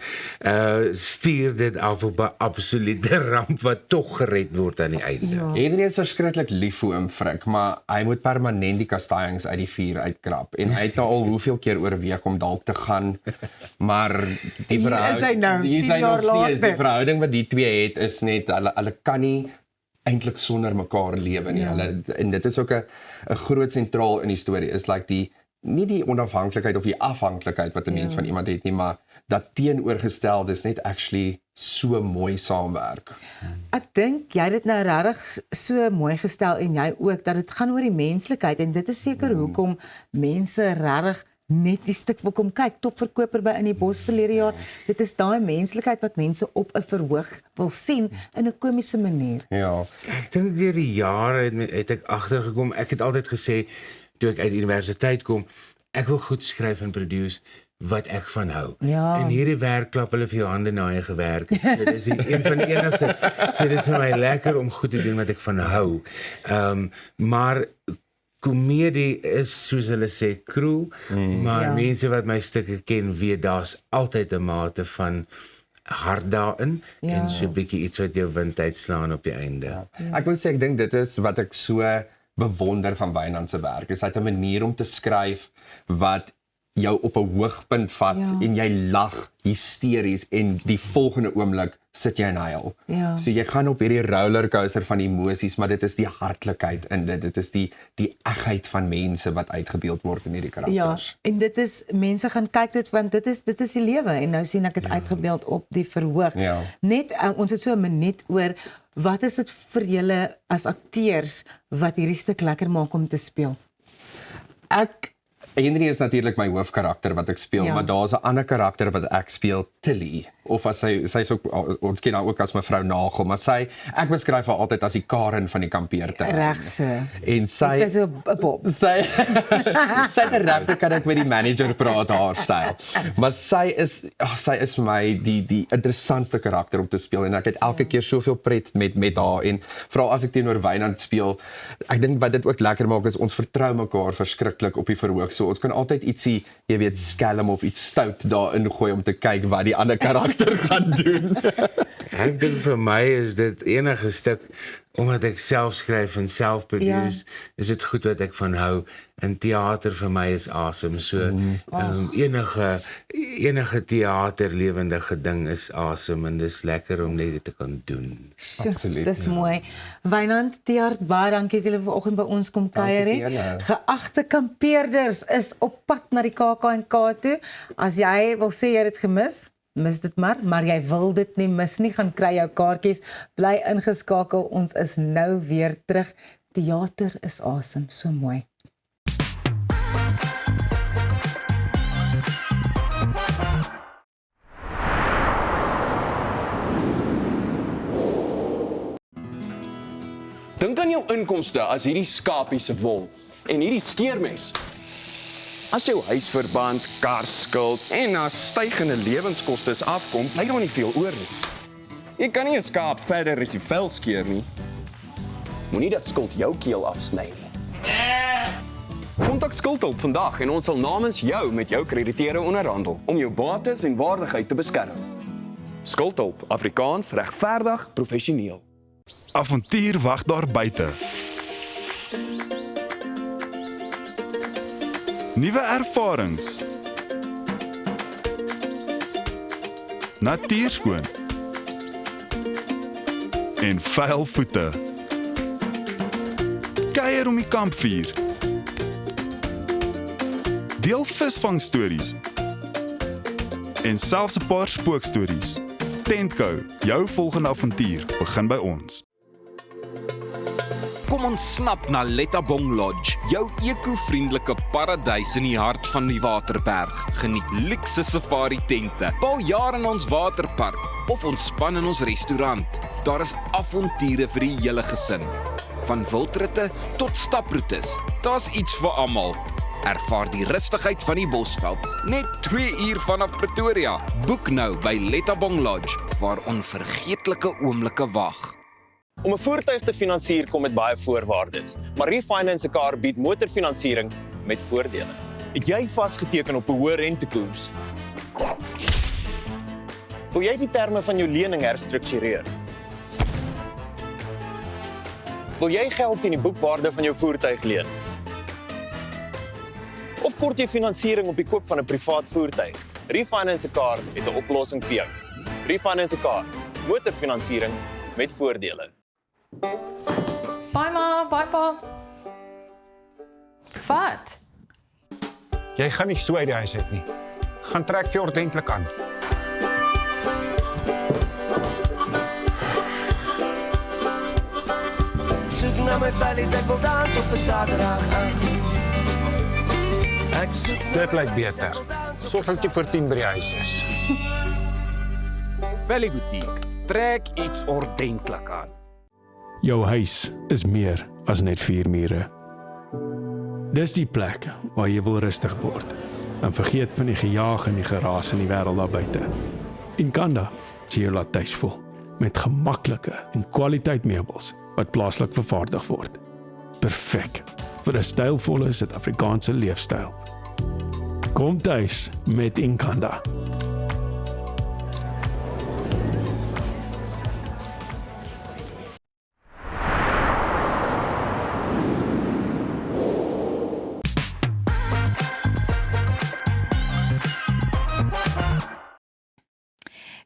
stuur dit af op 'n absolute ramp wat tog gered word aan die einde. Ja. Henry is verskriklik lief vir oom Frik, maar hy moet permanent die kastanjings uit die vuur uitkrap en hy het nou al hoeveel keer oorweeg om dalk te gaan, maar die verhouding wat die twee het is net hulle kan nie eintlik sonder mekaar lewe nie. En dit is ook 'n groot sentraal in die storie is nie die onafhanklikheid of die afhanklikheid wat 'n mens van iemand het nie, maar dat teenoorgestelde is net actually so mooi saamwerk. Ek dink jy het dit nou regtig so mooi gestel en jy ook dat dit gaan oor die menslikheid en dit is seker hoekom mense regtig net die stuk wil kom kyk, topverkoper by In die Bos verlede jaar. Dit is daai menslikheid wat mense op 'n verhoog wil sien in 'n komiese manier. Ja. Ek dink deur die jare het ek agtergekom. Ek het altyd gesê toe ek uit universiteit kom, ek wil goed skryf en produce wat ek van hou. Ja. En hierdie werk klap hulle vir jou hande na jy gewerk. So dit is een van die enigste. So dit is vir my lekker om goed te doen wat ek van hou. Maar komedie is soos hulle sê cruel, maar mense wat my stukke ken weet daar's altyd 'n mate van hart daarin en so 'n bietjie iets wat jou wind uitslaan op die einde. Ja. Ek moet sê ek dink dit is wat ek so bewonder van Wynand se werk. Is hy het 'n manier om te skryf wat jou op 'n hoogtepunt vat en jy lag hysteries en die volgende oomblik sit jy in huil. Ja. So jy gaan op hierdie rollercoaster van emosies, maar dit is die hartlikheid in dit. Dit is die egheid van mense wat uitgebeeld word in hierdie karakters. Ja, en dit is mense gaan kyk dit want dit is die lewe en nou sien ek dit uitgebeeld op die verhoog. Ja. Net ons het so 'n minuut oor wat is dit vir julle as akteurs wat hierdie stuk lekker maak om te speel? Henry is natuurlik my hoofkarakter wat ek speel, maar daar's 'n ander karakter wat ek speel, Tilly. Of as sy's ook ons ken haar ook as mevrou Nagel, maar ek beskryf haar altyd as die Karen van die kampeerterrein. Reg so. En sy so 'n pop. Sy regtig kan ek met die manager praat haar styl. Maar sy is vir my die interessantste karakter om te speel en ek het elke keer soveel pret met haar en veral as ek teenoor Wynand speel. Ek dink wat dit ook lekker maak is ons vertrou mekaar verskriklik op die verhoog. So ons kan altyd ietsie, jy weet, skelm of iets stout daarin gooi om te kyk wat die ander karakter gaan doen. Ek dink vir my is dit enige stuk omdat ek self skryf en self produce, is dit goed wat ek van hou. En teater vir my is awesome. So enige teater lewendige ding is awesome en dis lekker om net dit te kan doen. Absoluut. Dis mooi. Wynand Tiaart, baie dankie dat julle vanoggend by ons kom kuier het. Geagte kampeerders is op pad na die KAK&K toe. As jy wil sê jy het dit gemis, mis dit maar jy wil dit nie mis nie, gaan kry jou kaartjies, bly ingeskakel, ons is nou weer terug. Theater is awesome, so mooi. Dink aan jou inkomste as hierdie skapie se wol en hierdie skeermes. As jou huisverband, karskuld en as stygende lewenskoste afkom, bly daar nie veel oor nie. Jy kan nie 'n skaap verder as die vel skeer nie. Moenie dat skuld jou keel afsny nie. Kontak Skuldhulp vandag en ons sal namens jou met jou krediteure onderhandel om jou bates en waardigheid te beskerm. Skuldhulp, Afrikaans, regverdig, professioneel. Avontuur wag daar buite. Nuwe ervarings. Natuurskoon. En vuil voete. Kuier om die kampvuur. Deel visvangstories. En selfs 'n paar spookstories. Tentco, jou volgende avontuur begin by ons. Kom ons snap na Lettabong Lodge, jou eco-vriendelike paradys in die hart van die Waterberg. Geniet luukse safari tente, bou jaar in ons waterpark of ontspan in ons restaurant. Daar is avonture vir die hele gesin. Van wildritte tot staproetes, daar's iets vir almal. Ervaar die rustigheid van die Bosveld, net 2 uur vanaf Pretoria. Boek nou by Lettabong Lodge, waar onvergeetlike oomblikke wag. Om 'n voertuig te finansier kom met baie voorwaardes, maar Refinance 'n Car bied motorfinansiering met voordele. Het jy vasgeteken op 'n hoë rentekoers? Wil jy die terme van jou lening herstruktureer? Wil jy geld teen die boekwaarde van jou voertuig leen? Of kort jy finansiering op die koop van 'n privaat voertuig? Refinance 'n Car het 'n oplossing vir jou. Refinance 'n Car, motorfinansiering met voordele. Bye ma, bye pa. Wat? Jy gaan nie so uit die huis uit nie. Gaan trek vir ordentlik aan. Soek na my vellies, ek wil dans op 'n Saterdag aan. Ek soek Dit lyk beter. Sorg dat jy voor 10 by die huis is. Valley Boutique, trek iets ordentlik aan. Jou huis is meer as net 4 mure. Dis die plek waar jy wil rustig word en vergeet van die gejaag en die geraas in die wêreld daar buite. Inkanda sê jy laat tuis voel met gemaklike en kwaliteit meubels wat plaaslik vervaardig word. Perfek vir 'n stylvolle Suid-Afrikaanse leefstyl. Kom tuis met Inkanda.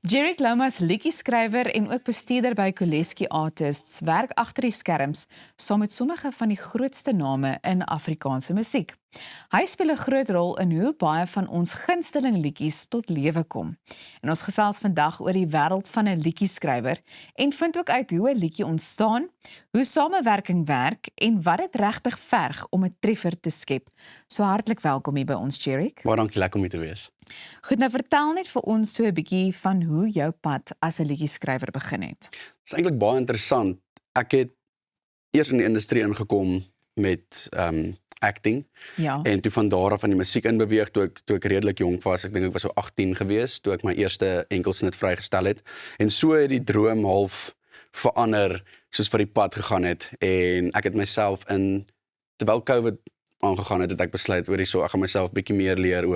Jerry Lomas, liedjieskrywer en ook bestuurder by Koleski Artists, werk agter die skerms saam met sommige van die grootste name in Afrikaanse musiek. Hy speel 'n groot rol in hoe baie van ons gunsteling liedjies tot lewe kom. En ons gesels vandag oor die wêreld van 'n liedjieskrywer en vind ook uit hoe 'n liedjie ontstaan, hoe samewerking werk en wat dit regtig verg om 'n treffer te skep. So hartlik welkom hier by ons, Jerry. Baie dankie, lekker om hier te wees. Goed, nou vertel net vir ons so 'n bietjie van hoe jou pad as 'n liedjieskrywer begin het. Dit is eintlik baie interessant. Ek het eers in die industrie ingekom met acting. Ja. En toe van daar af aan die musiek inbeweeg toe ek redelik jonk was. Ek dink ek was so 18 gewees toe ek my eerste enkelsnit vrygestel het. En so het die droom half verander soos vir die pad gegaan het. En ek het myself terwyl COVID aangegaan het ek besluit ek gaan myself bietjie meer leer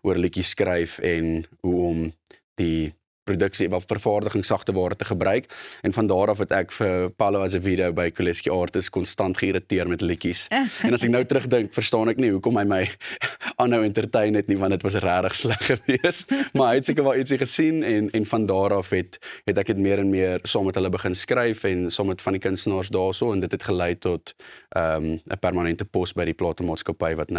oor liedjies skryf en hoe om die produksie of vervaardiging sagte ware te gebruik. En van daar af het ek vir Paulo Azevedo by Koleski Artists konstant geïrriteer met liedjies. En as ek nou terugdink, verstaan ek nie hoekom hy my aanhou entertain het nie, want dit was regtig sleg geweest. Maar hy het seker wel ietsie gesien en van daar af het ek dit meer en meer saam met hulle begin skryf en saam met van die kunstenaars daarso en dit het gelei tot 'n permanente pos by die platemaatskappy wat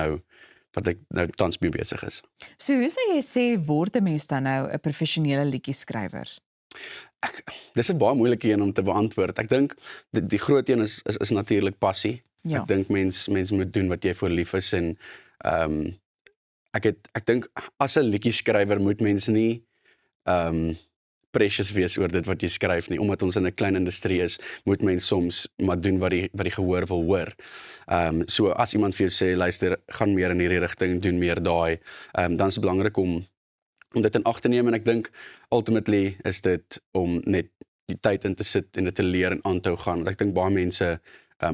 ek nou tans mee besig is. So hoe sou jy sê word 'n mens dan nou 'n professionele liedjieskrywer? Dis 'n baie moeilike een om te beantwoord. Ek dink die groot een is natuurlik passie. Ja. Ek dink mens moet doen wat jy vir lief is en ek dink as 'n liedjieskrywer moet mens nie precious wees oor dit wat jy skryf nie, omdat ons in 'n klein industrie is, moet mens soms maar doen wat die gehoor wil hoor. So as iemand vir jou sê, luister, gaan meer in hierdie rigting, doen meer daai, dan is dit belangrik om dit in ag te neem en ek dink ultimately is dit om net die tyd in te sit en dit te leer en aan te hou gaan. Want ek dink baie mense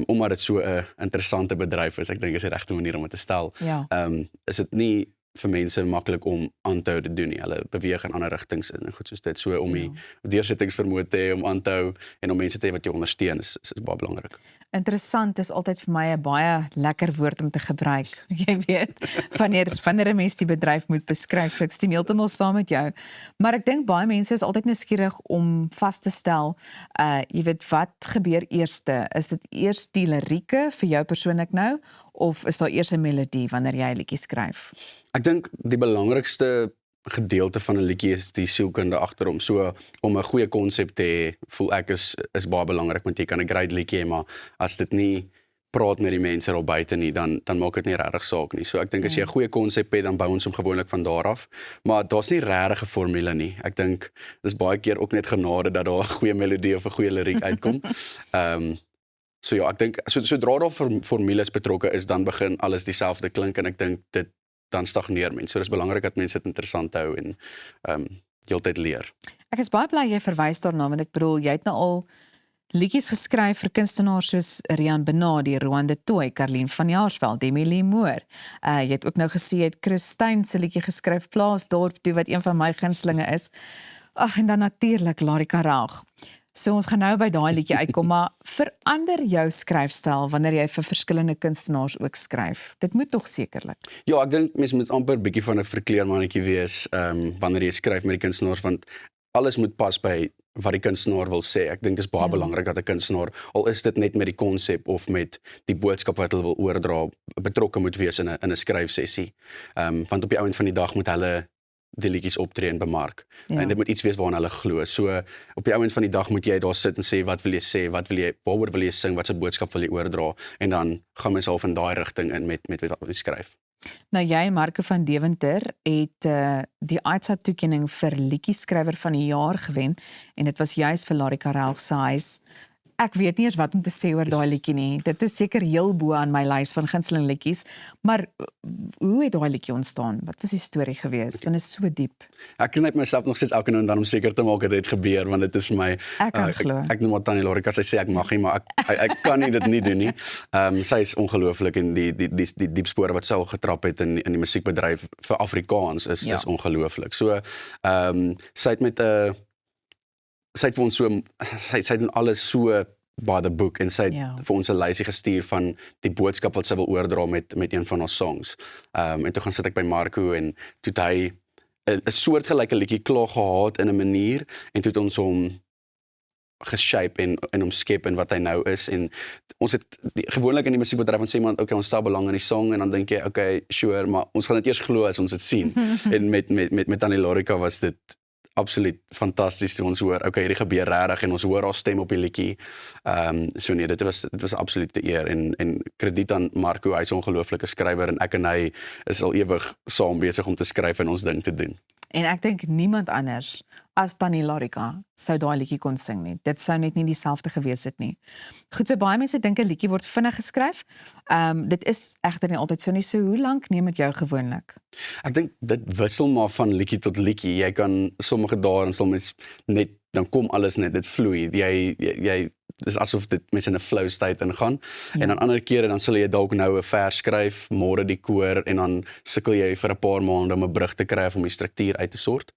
omdat dit so 'n interessante bedryf is, ek dink is die regte manier om dit te stel. Ja. Is dit nie vir mense maklik om aan te hou te doen nie. Hulle beweeg in ander rigtings en goed soos dit, so om die deursettingsvermoë te hê om aan te hou en om mense te hê wat jou ondersteun is baie belangrik. Interessant is altyd vir my 'n baie lekker woord om te gebruik. Jy weet, wanneer 'n mens die bedryf moet beskryf, so ek stem heeltemal saam met jou. Maar ek dink baie mense is altyd nuuskierig om vas te stel, jy weet, wat gebeur eerste? Is dit eers die lirieke vir jou persoonlik nou, of is daar eers 'n melodie wanneer jy 'n liedjie skryf? Ek dink die belangrikste gedeelte van 'n liedjie is die sielkunde agter hom. So om 'n goeie konsep te hê, voel ek is baie belangrik, want jy kan 'n great liedjie hê, maar as dit nie praat met die mense daar buite nie, dan maak dit nie regtig saak nie. So ek dink as jy 'n goeie konsep het, dan bou ons hom gewoonlik van daar af. Maar daar's nie regtig 'n formule nie. Ek dink dis baie keer ook net genade dat daar 'n goeie melodie of 'n goeie liriek uitkom. So ja, ek dink sodra daar formules betrokke is, dan begin alles dieselfde klink en ek dink dan stagneer mense. So dis belangrik dat mense dit interessant hou en heeltyd leer. Ek is baie bly jy verwys daarna, want ek bedoel jy het nou al liedjies geskryf vir kunstenaars soos Rian Benadi, Rowan de Tooy, Karlien van Jaarsveld, Emily Moore. Jy het ook nou gesê jy het Christine se liedjie geskryf Plaasdorp toe, wat een van my gunstelinge is. Ag, en dan natuurlik Larika Raag. So ons gaan nou by daai liedjie uitkom, maar verander jou skryfstyl wanneer jy vir verskillende kunstenaars ook skryf. Dit moet tog sekerlik. Ja, ek dink mense moet amper bietjie van 'n verkleermannetjie wees wanneer jy skryf met die kunstenaars, want alles moet pas by wat die kunstenaar wil sê. Ek dink dit is baie belangrik dat 'n kunstenaar, al is dit net met die konsep of met die boodskap wat hulle wil oordra, betrokke moet wees in 'n skryfsessie. Want op die einde van die dag moet hulle die liedjies optree en bemark. En dit moet iets wees waarna hulle glo. So op die einde van die dag moet jy daar sit en sê wat wil jy sê, waaroor wil jy sing, wat se boodskap wil jy oordra, en dan gaan mens al van daai rigting in met wat jy skryf. Nou jy en Marco van Deventer het die AITSA toekenning vir liedjieskrywer van die jaar gewen en dit was juis vir Larika Raag se huis. Ek weet nie eens wat om te sê oor daai liedjie nie. Dit is seker heel bo aan my lys van gunsteling liedjies, maar hoe het daai liedjie ontstaan? Wat was die storie gewees? Want dit is so diep. Ek knip myself nog steeds elke nou en dan om seker te maak dat dit gebeur, want dit is vir my ek noem maar Tannie Larika, sy sê ek mag nie, maar ek kan nie dit nie doen nie. Sy is ongelooflik en die diep spore wat sy al getrap het in die musiekbedryf vir Afrikaans is ongelooflik. So sy het met sy het vir ons sy doen alles so by the book en sy het vir ons 'n lysie gestuur van die boodskap wat sy wil oordra met een van haar songs. En toe gaan sit ek by Marco en toe het hy 'n soortgelyke liedjie klaar gehad in 'n manier en toe het ons hom geshape en hom skep in wat hy nou is en ons het gewoonlik in die musiekbedryf van sê man, okay, ons stel belang in die song en dan dink jy, okay, sure, maar ons gaan dit eers glo as ons dit sien. En met Tannie Larika was dit absoluut fantasties toe ons hoor, okay, hierdie gebeur regtig en ons hoor haar stem op die liedjie. So nee, dit was absoluut 'n eer en krediet aan Marco, hy's 'n ongelooflike skrywer en ek en hy is al ewig saam besig om te skryf en ons ding te doen. En ek dink niemand anders as Tannie Larika sou daai liedjie kon sing nie. Dit sou net nie dieselfde gewees het nie. Goed, so baie mense dink 'n liedjie word vinnig geskryf. Dit is egter nie altyd so nie. So hoe lank neem dit jou gewoonlik? Ek dink dit wissel maar van liedjie tot liedjie. Jy kan sommige dae en soms net dan kom alles net, dit vloei. Jy dis asof dit mense in 'n flow state ingaan. En dan ander kere dan sal jy dalk nou 'n vers skryf, môre die koor en dan sukkel jy vir 'n paar maande om 'n brug te kry of om die struktuur uit te sort.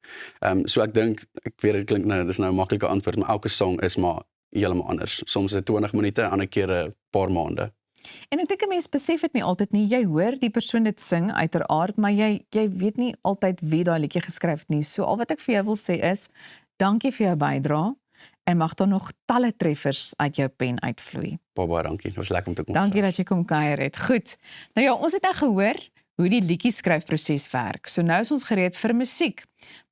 So ek dink, ek weet dit klink nou, dis nou 'n maklike antwoord, maar elke song is maar heeltemal anders. Soms is dit 20 minute, ander kere 'n paar maande. En ek dink 'n mens besef dit nie altyd nie. Jy hoor die persoon dit sing uiteraard, maar jy weet nie altyd wie daai liedjie geskryf het nie. So al wat ek vir jou wil sê is, dankie vir jou bydrae. En mag daar nog talle treffers uit jou pen uitvloei. Baie dankie, dit was lekker om te kom. Dankie dat jy kom kuier het. Goed, nou ja, ons het nou gehoor hoe die liedjieskryfproses werk. So nou is ons gereed vir musiek.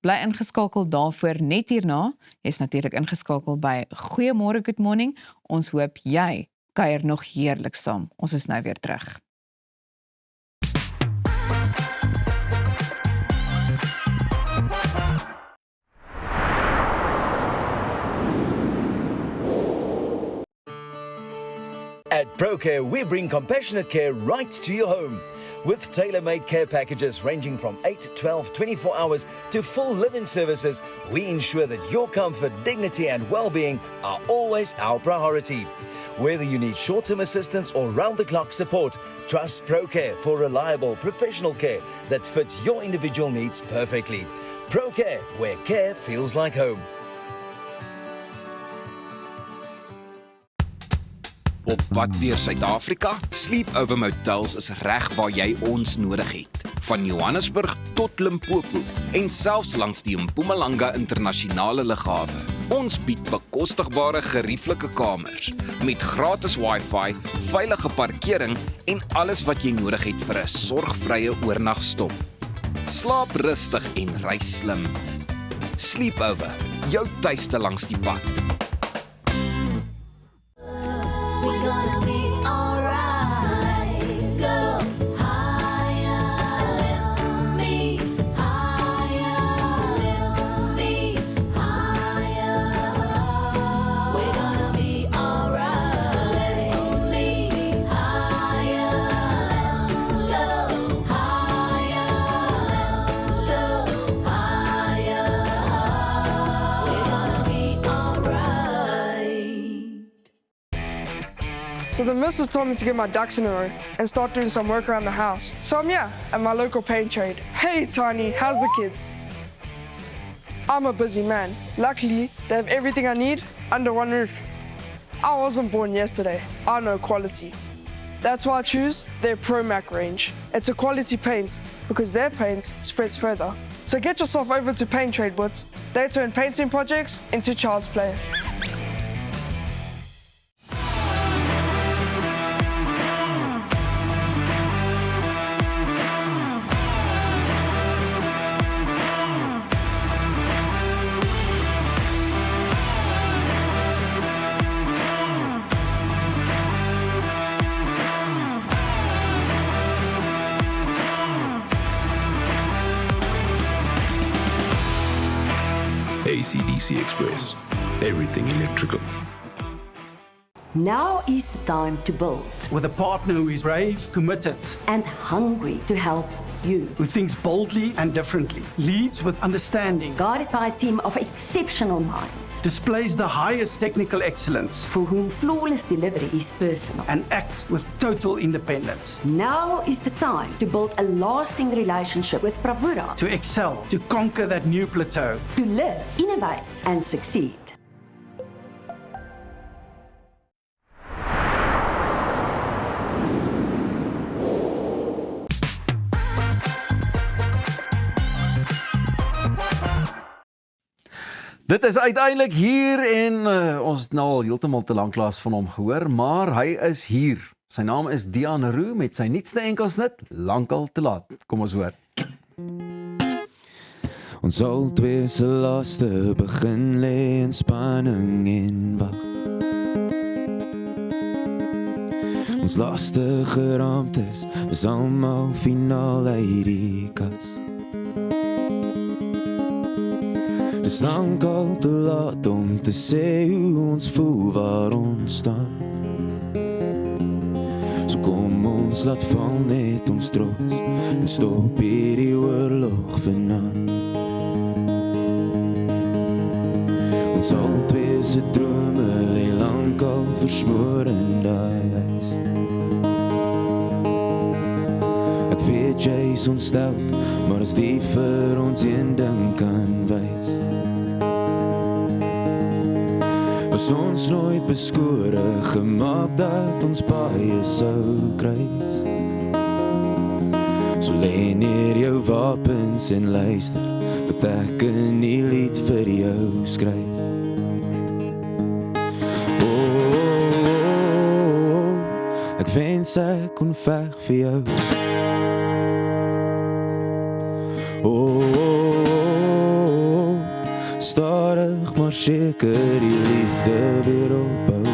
Bly ingeskakel daarvoor net hierna. Jy's natuurlik ingeskakel by Goeiemôre, Good Morning. Ons hoop jy kuier nog heerlik saam. Ons is nou weer terug. At ProCare, we bring compassionate care right to your home. With tailor-made care packages ranging from 8, 12, 24 hours to full live-in services, we ensure that your comfort, dignity and well-being are always our priority. Whether you need short-term assistance or round-the-clock support, trust ProCare for reliable professional care that fits your individual needs perfectly. ProCare, where care feels like home. Op pad deur Suid-Afrika, Sleepover Motels is reg waar jy ons nodig het. Van Johannesburg tot Limpopo en selfs langs die Mpumalanga internasionale lughawe. Ons bied bekostigbare gerieflike kamers met gratis Wi-Fi, veilige parkering en alles wat jy nodig het vir 'n sorgvrye oornagstop. Slaap rustig en reis slim. Sleepover, jou tuiste langs die pad. So the missus told me to get my ducks in a row and start doing some work around the house. So I'm here at my local paint trade. Hey Tiny, how's the kids? I'm a busy man. Luckily, they have everything I need under one roof. I wasn't born yesterday. I know quality. That's why I choose their ProMac range. It's a quality paint because their paint spreads further. So get yourself over to Paint Trade Boots. They turn painting projects into child's play. ACDC Express. Everything electrical. Now is the time to build. With a partner who is brave, committed, and hungry to help you. Who thinks boldly and differently, leads with understanding, guided by a team of exceptional minds, displays the highest technical excellence, for whom flawless delivery is personal, and acts with total independence. Now is the time to build a lasting relationship with Bravura. To excel, to conquer that new plateau. To live, innovate, and succeed. Dit is uiteindelik hier en ons het nou al heeltemal te lank laas van hom gehoor, maar hy is hier. Sy naam is Dian Roux met sy nuutste enkelsnit, Lankal te laat. Kom ons hoor. Ons albei se laaste begin lê in spanning en wag. Ons laaste geraamtes is almal finaal uit die kas. Dis lankal te laat om te sê hoe ons voel waar ons staan. So kom ons laat val net ons trots en stop hierdie oorlog vanaand. Ons albei se drome lê lankal versmoor in daai huis. Ek weet jy is ontstel, maar as die vir ons een ding kan wys. Was ons nooit beskore gemaak dat ons baie sou kruis. So lê neer jou wapens en luister, dat ek 'n lied vir jou skryf. Ek wens ek kon veg vir jou. Stadig maar seker die liefde weer opbou.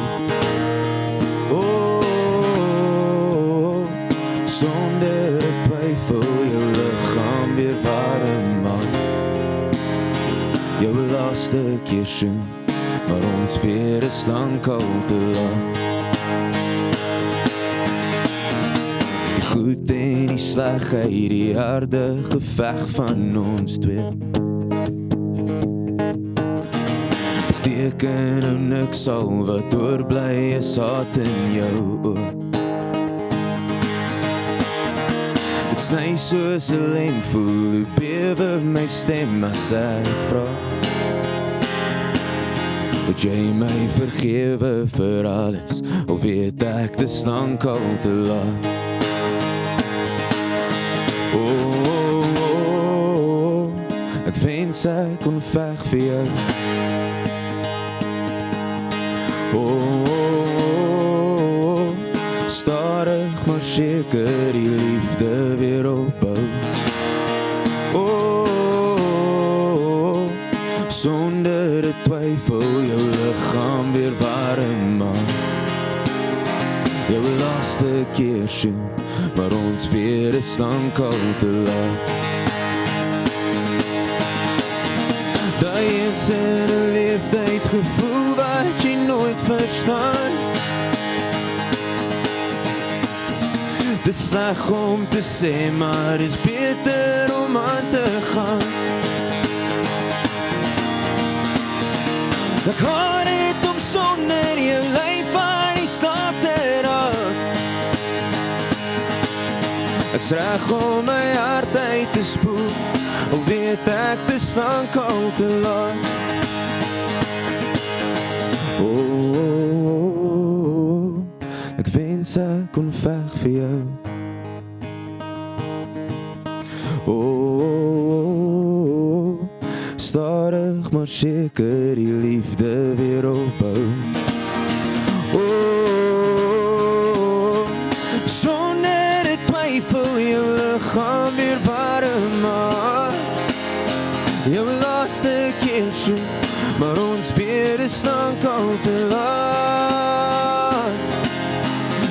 Sonder twyfel jou liggaam weer warm maak. Jou laaste keer soen, maar ons weer is lankal te laat. Die goed en die slegheid, die harde geveg van ons twee. Beteken nou niks al wat oorbly is haat in jou oor. Dit sny soos 'n lem voel, hoe bewe my stem as ek vra. Moet jy my vergewe vir alles, of weet ek dis lank al te laat. Ek wens ek kon veg vir jou. Stadig maar seker die liefde weer opbou. Sonder 'n twyfel jou liggaam weer warm maak. Jou laaste keer sien, maar ons weer is lank al te laat. Daai eens in 'n leeftyd gevoel wat jy nooit verstaan. Dis sleg om te sê, maar dis beter om aan te gaan. Ek kan net om sonder jou lyf aan die slaap te raak. Ek's reg om my hart uit te spoel, al weet ek dis lank al te laat. Ek wens ek kon veg vir jou. Stadig maar seker die liefde weer opbou. Sonder 'n twyfel jou liggaam weer warm maak. Jou laaste keer sien, maar ons weer is lank al te laat.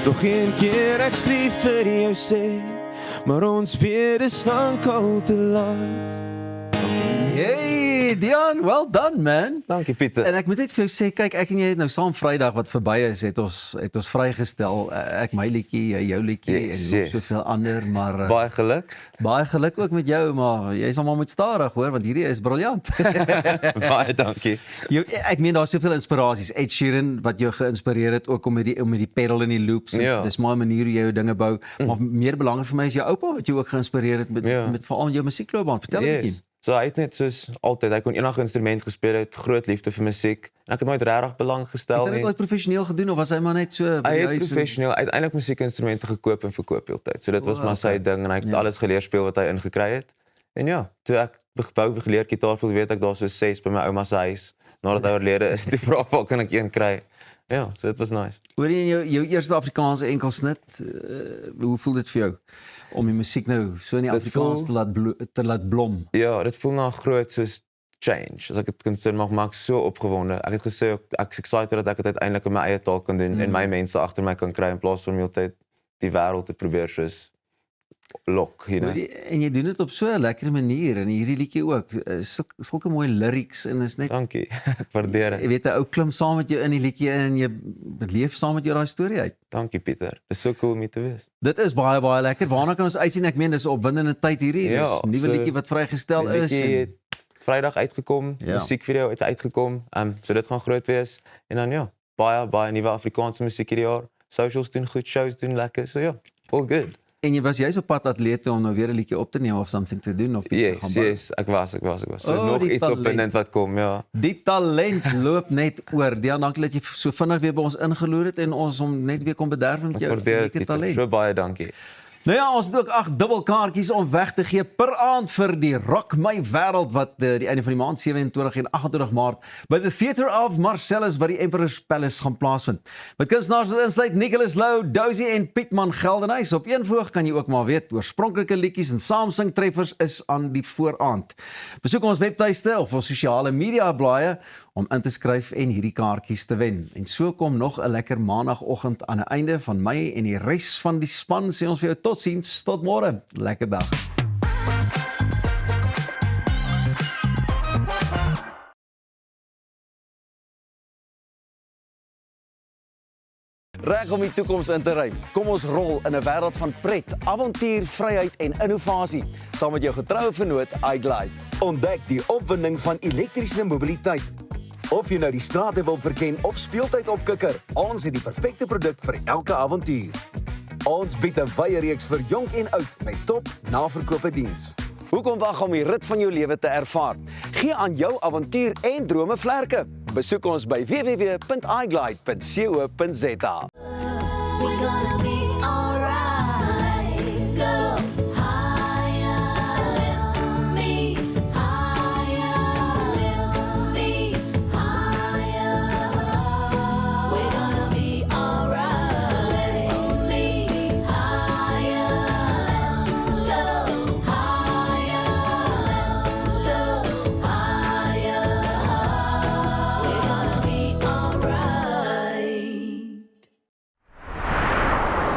Nog een keer ek's lief vir jou sê, maar ons weer is lank al te laat. Hey Dion, well done man. Dankie Pieter. En ek moet net vir jou sê, kyk, ek en jy het nou saam Vrydag wat verby is, het ons vrygestel. Ek my liedjie, jy jou liedjie en nog soveel ander, maar baie geluk. Baie geluk ook met jou, maar jy sal maar moet stadig hoor, want hierdie is briljant. Baie dankie. Ek meen daar's soveel inspirasies. Ed Sheeran wat jou geïnspireer het ook om met die pedal in die loops. Ja. Dis maar 'n manier hoe jy jou dinge bou, maar meer belangrik vir my is jou oupa wat jou ook geïnspireer het met veral jou musiekloopbaan. Vertel 'n bietjie. So hy het net soos altyd, hy kon enige instrument gespeel het, groot liefde vir musiek. En ek het nooit regtig belang gestel nie. Het hy dit ooit professioneel gedoen of was hy maar net so by hy het professioneel uiteindelik musiekinstrumente gekoop en verkoop heeltyd. So dit was maar sy ding en hy het alles geleer speel wat hy ingekry het. En ja, toe ek wou geleer gitaar speel, weet ek daar so 6 by my ouma se huis. Nadat hy oorlede is, die vraag waar kan ek een kry? Ja, so dit was nice. Hoor jy jou eerste Afrikaanse enkelsnit, hoe voel dit vir jou? Om die musiek nou so in die Afrikaans te laat blom? Ja, dit voel nou groot soos change. As ek dit kan sê, maar ek so opgewonde. Ek het gesê, ek is excited dat ek dit uiteindelik in my eie taal kan doen en my mense agter my kan kry in plaas van heeltyd die wêreld te probeer soos lok, you know. En jy doen dit op so 'n lekker manier en hierdie liedjie ook. Sulke mooi lyrics en is net dankie. Ek waardeer dit. Jy weet 'n ou klim saam met jou in die liedjie en jy beleef saam met jou daai storie uit. Dankie Pieter. Dis so cool om mee te wees. Dit is baie baie lekker. Waarna kan ons uitsien? Ek meen dis 'n opwindende tyd hierdie. Ja, dis 'n nuwe liedjie wat vrygestel is. Die liedjie het Vrydag uitgekom. Musiekvideo het uitgekom. So dit gaan groot wees en dan ja, baie nuwe Afrikaanse musiek hierdie jaar. Socials doen goed, shows doen lekker. So ja, all good. En jy was juist op pad atleet om nou weer 'n liedjie op te neem of something te doen of iets te gaan bou. Yes, ek was. So nog iets opwindend wat kom, ja. Die talent loop net oor. Dian, dankie dat jy so vinnig weer by ons ingeloer het en ons hom net weer kon bederf met jou unieke talent. So baie dankie. Nou ja, ons het ook 8 dubbelkaartjies om weg te gee per aand vir die Rock My Wêreld wat die einde van die maand 27 en 28 Maart by the Theatre of Marcellus by die Emperor's Palace gaan plaasvind. Met kunstenaars wat insluit Nicholas Lou, Dozy en Pietman Geldenhuys. Op een voog kan jy ook maar weet, oorspronklike liedjies en saamsing treffers is aan die vooraand. Besoek ons webtuiste of ons sosiale media blaaie om in te skryf en hierdie kaartjies te wen. En so kom nog 'n lekker maandagooggend aan 'n einde van my en die res van die span sê ons vir jou totsiens, tot môre. Lekker dag. Reg om die toekoms in te ruim. Kom ons rol in 'n wêreld van pret, avontuur, vryheid en innovasie, saam met jou getroue vennoot iGlide. Ontdek die opwinding van elektriese mobiliteit. Of jy nou die strate wil verken of speeltyd opkikker, ons het die perfekte produk vir elke avontuur. Ons bied 'n wye reeks vir jonk en oud met top naverkope diens. Hoekom wag om die rit van jou lewe te ervaar? Gee aan jou avontuur en drome vlerke. Besoek ons by www.iglide.co.za. We're gonna be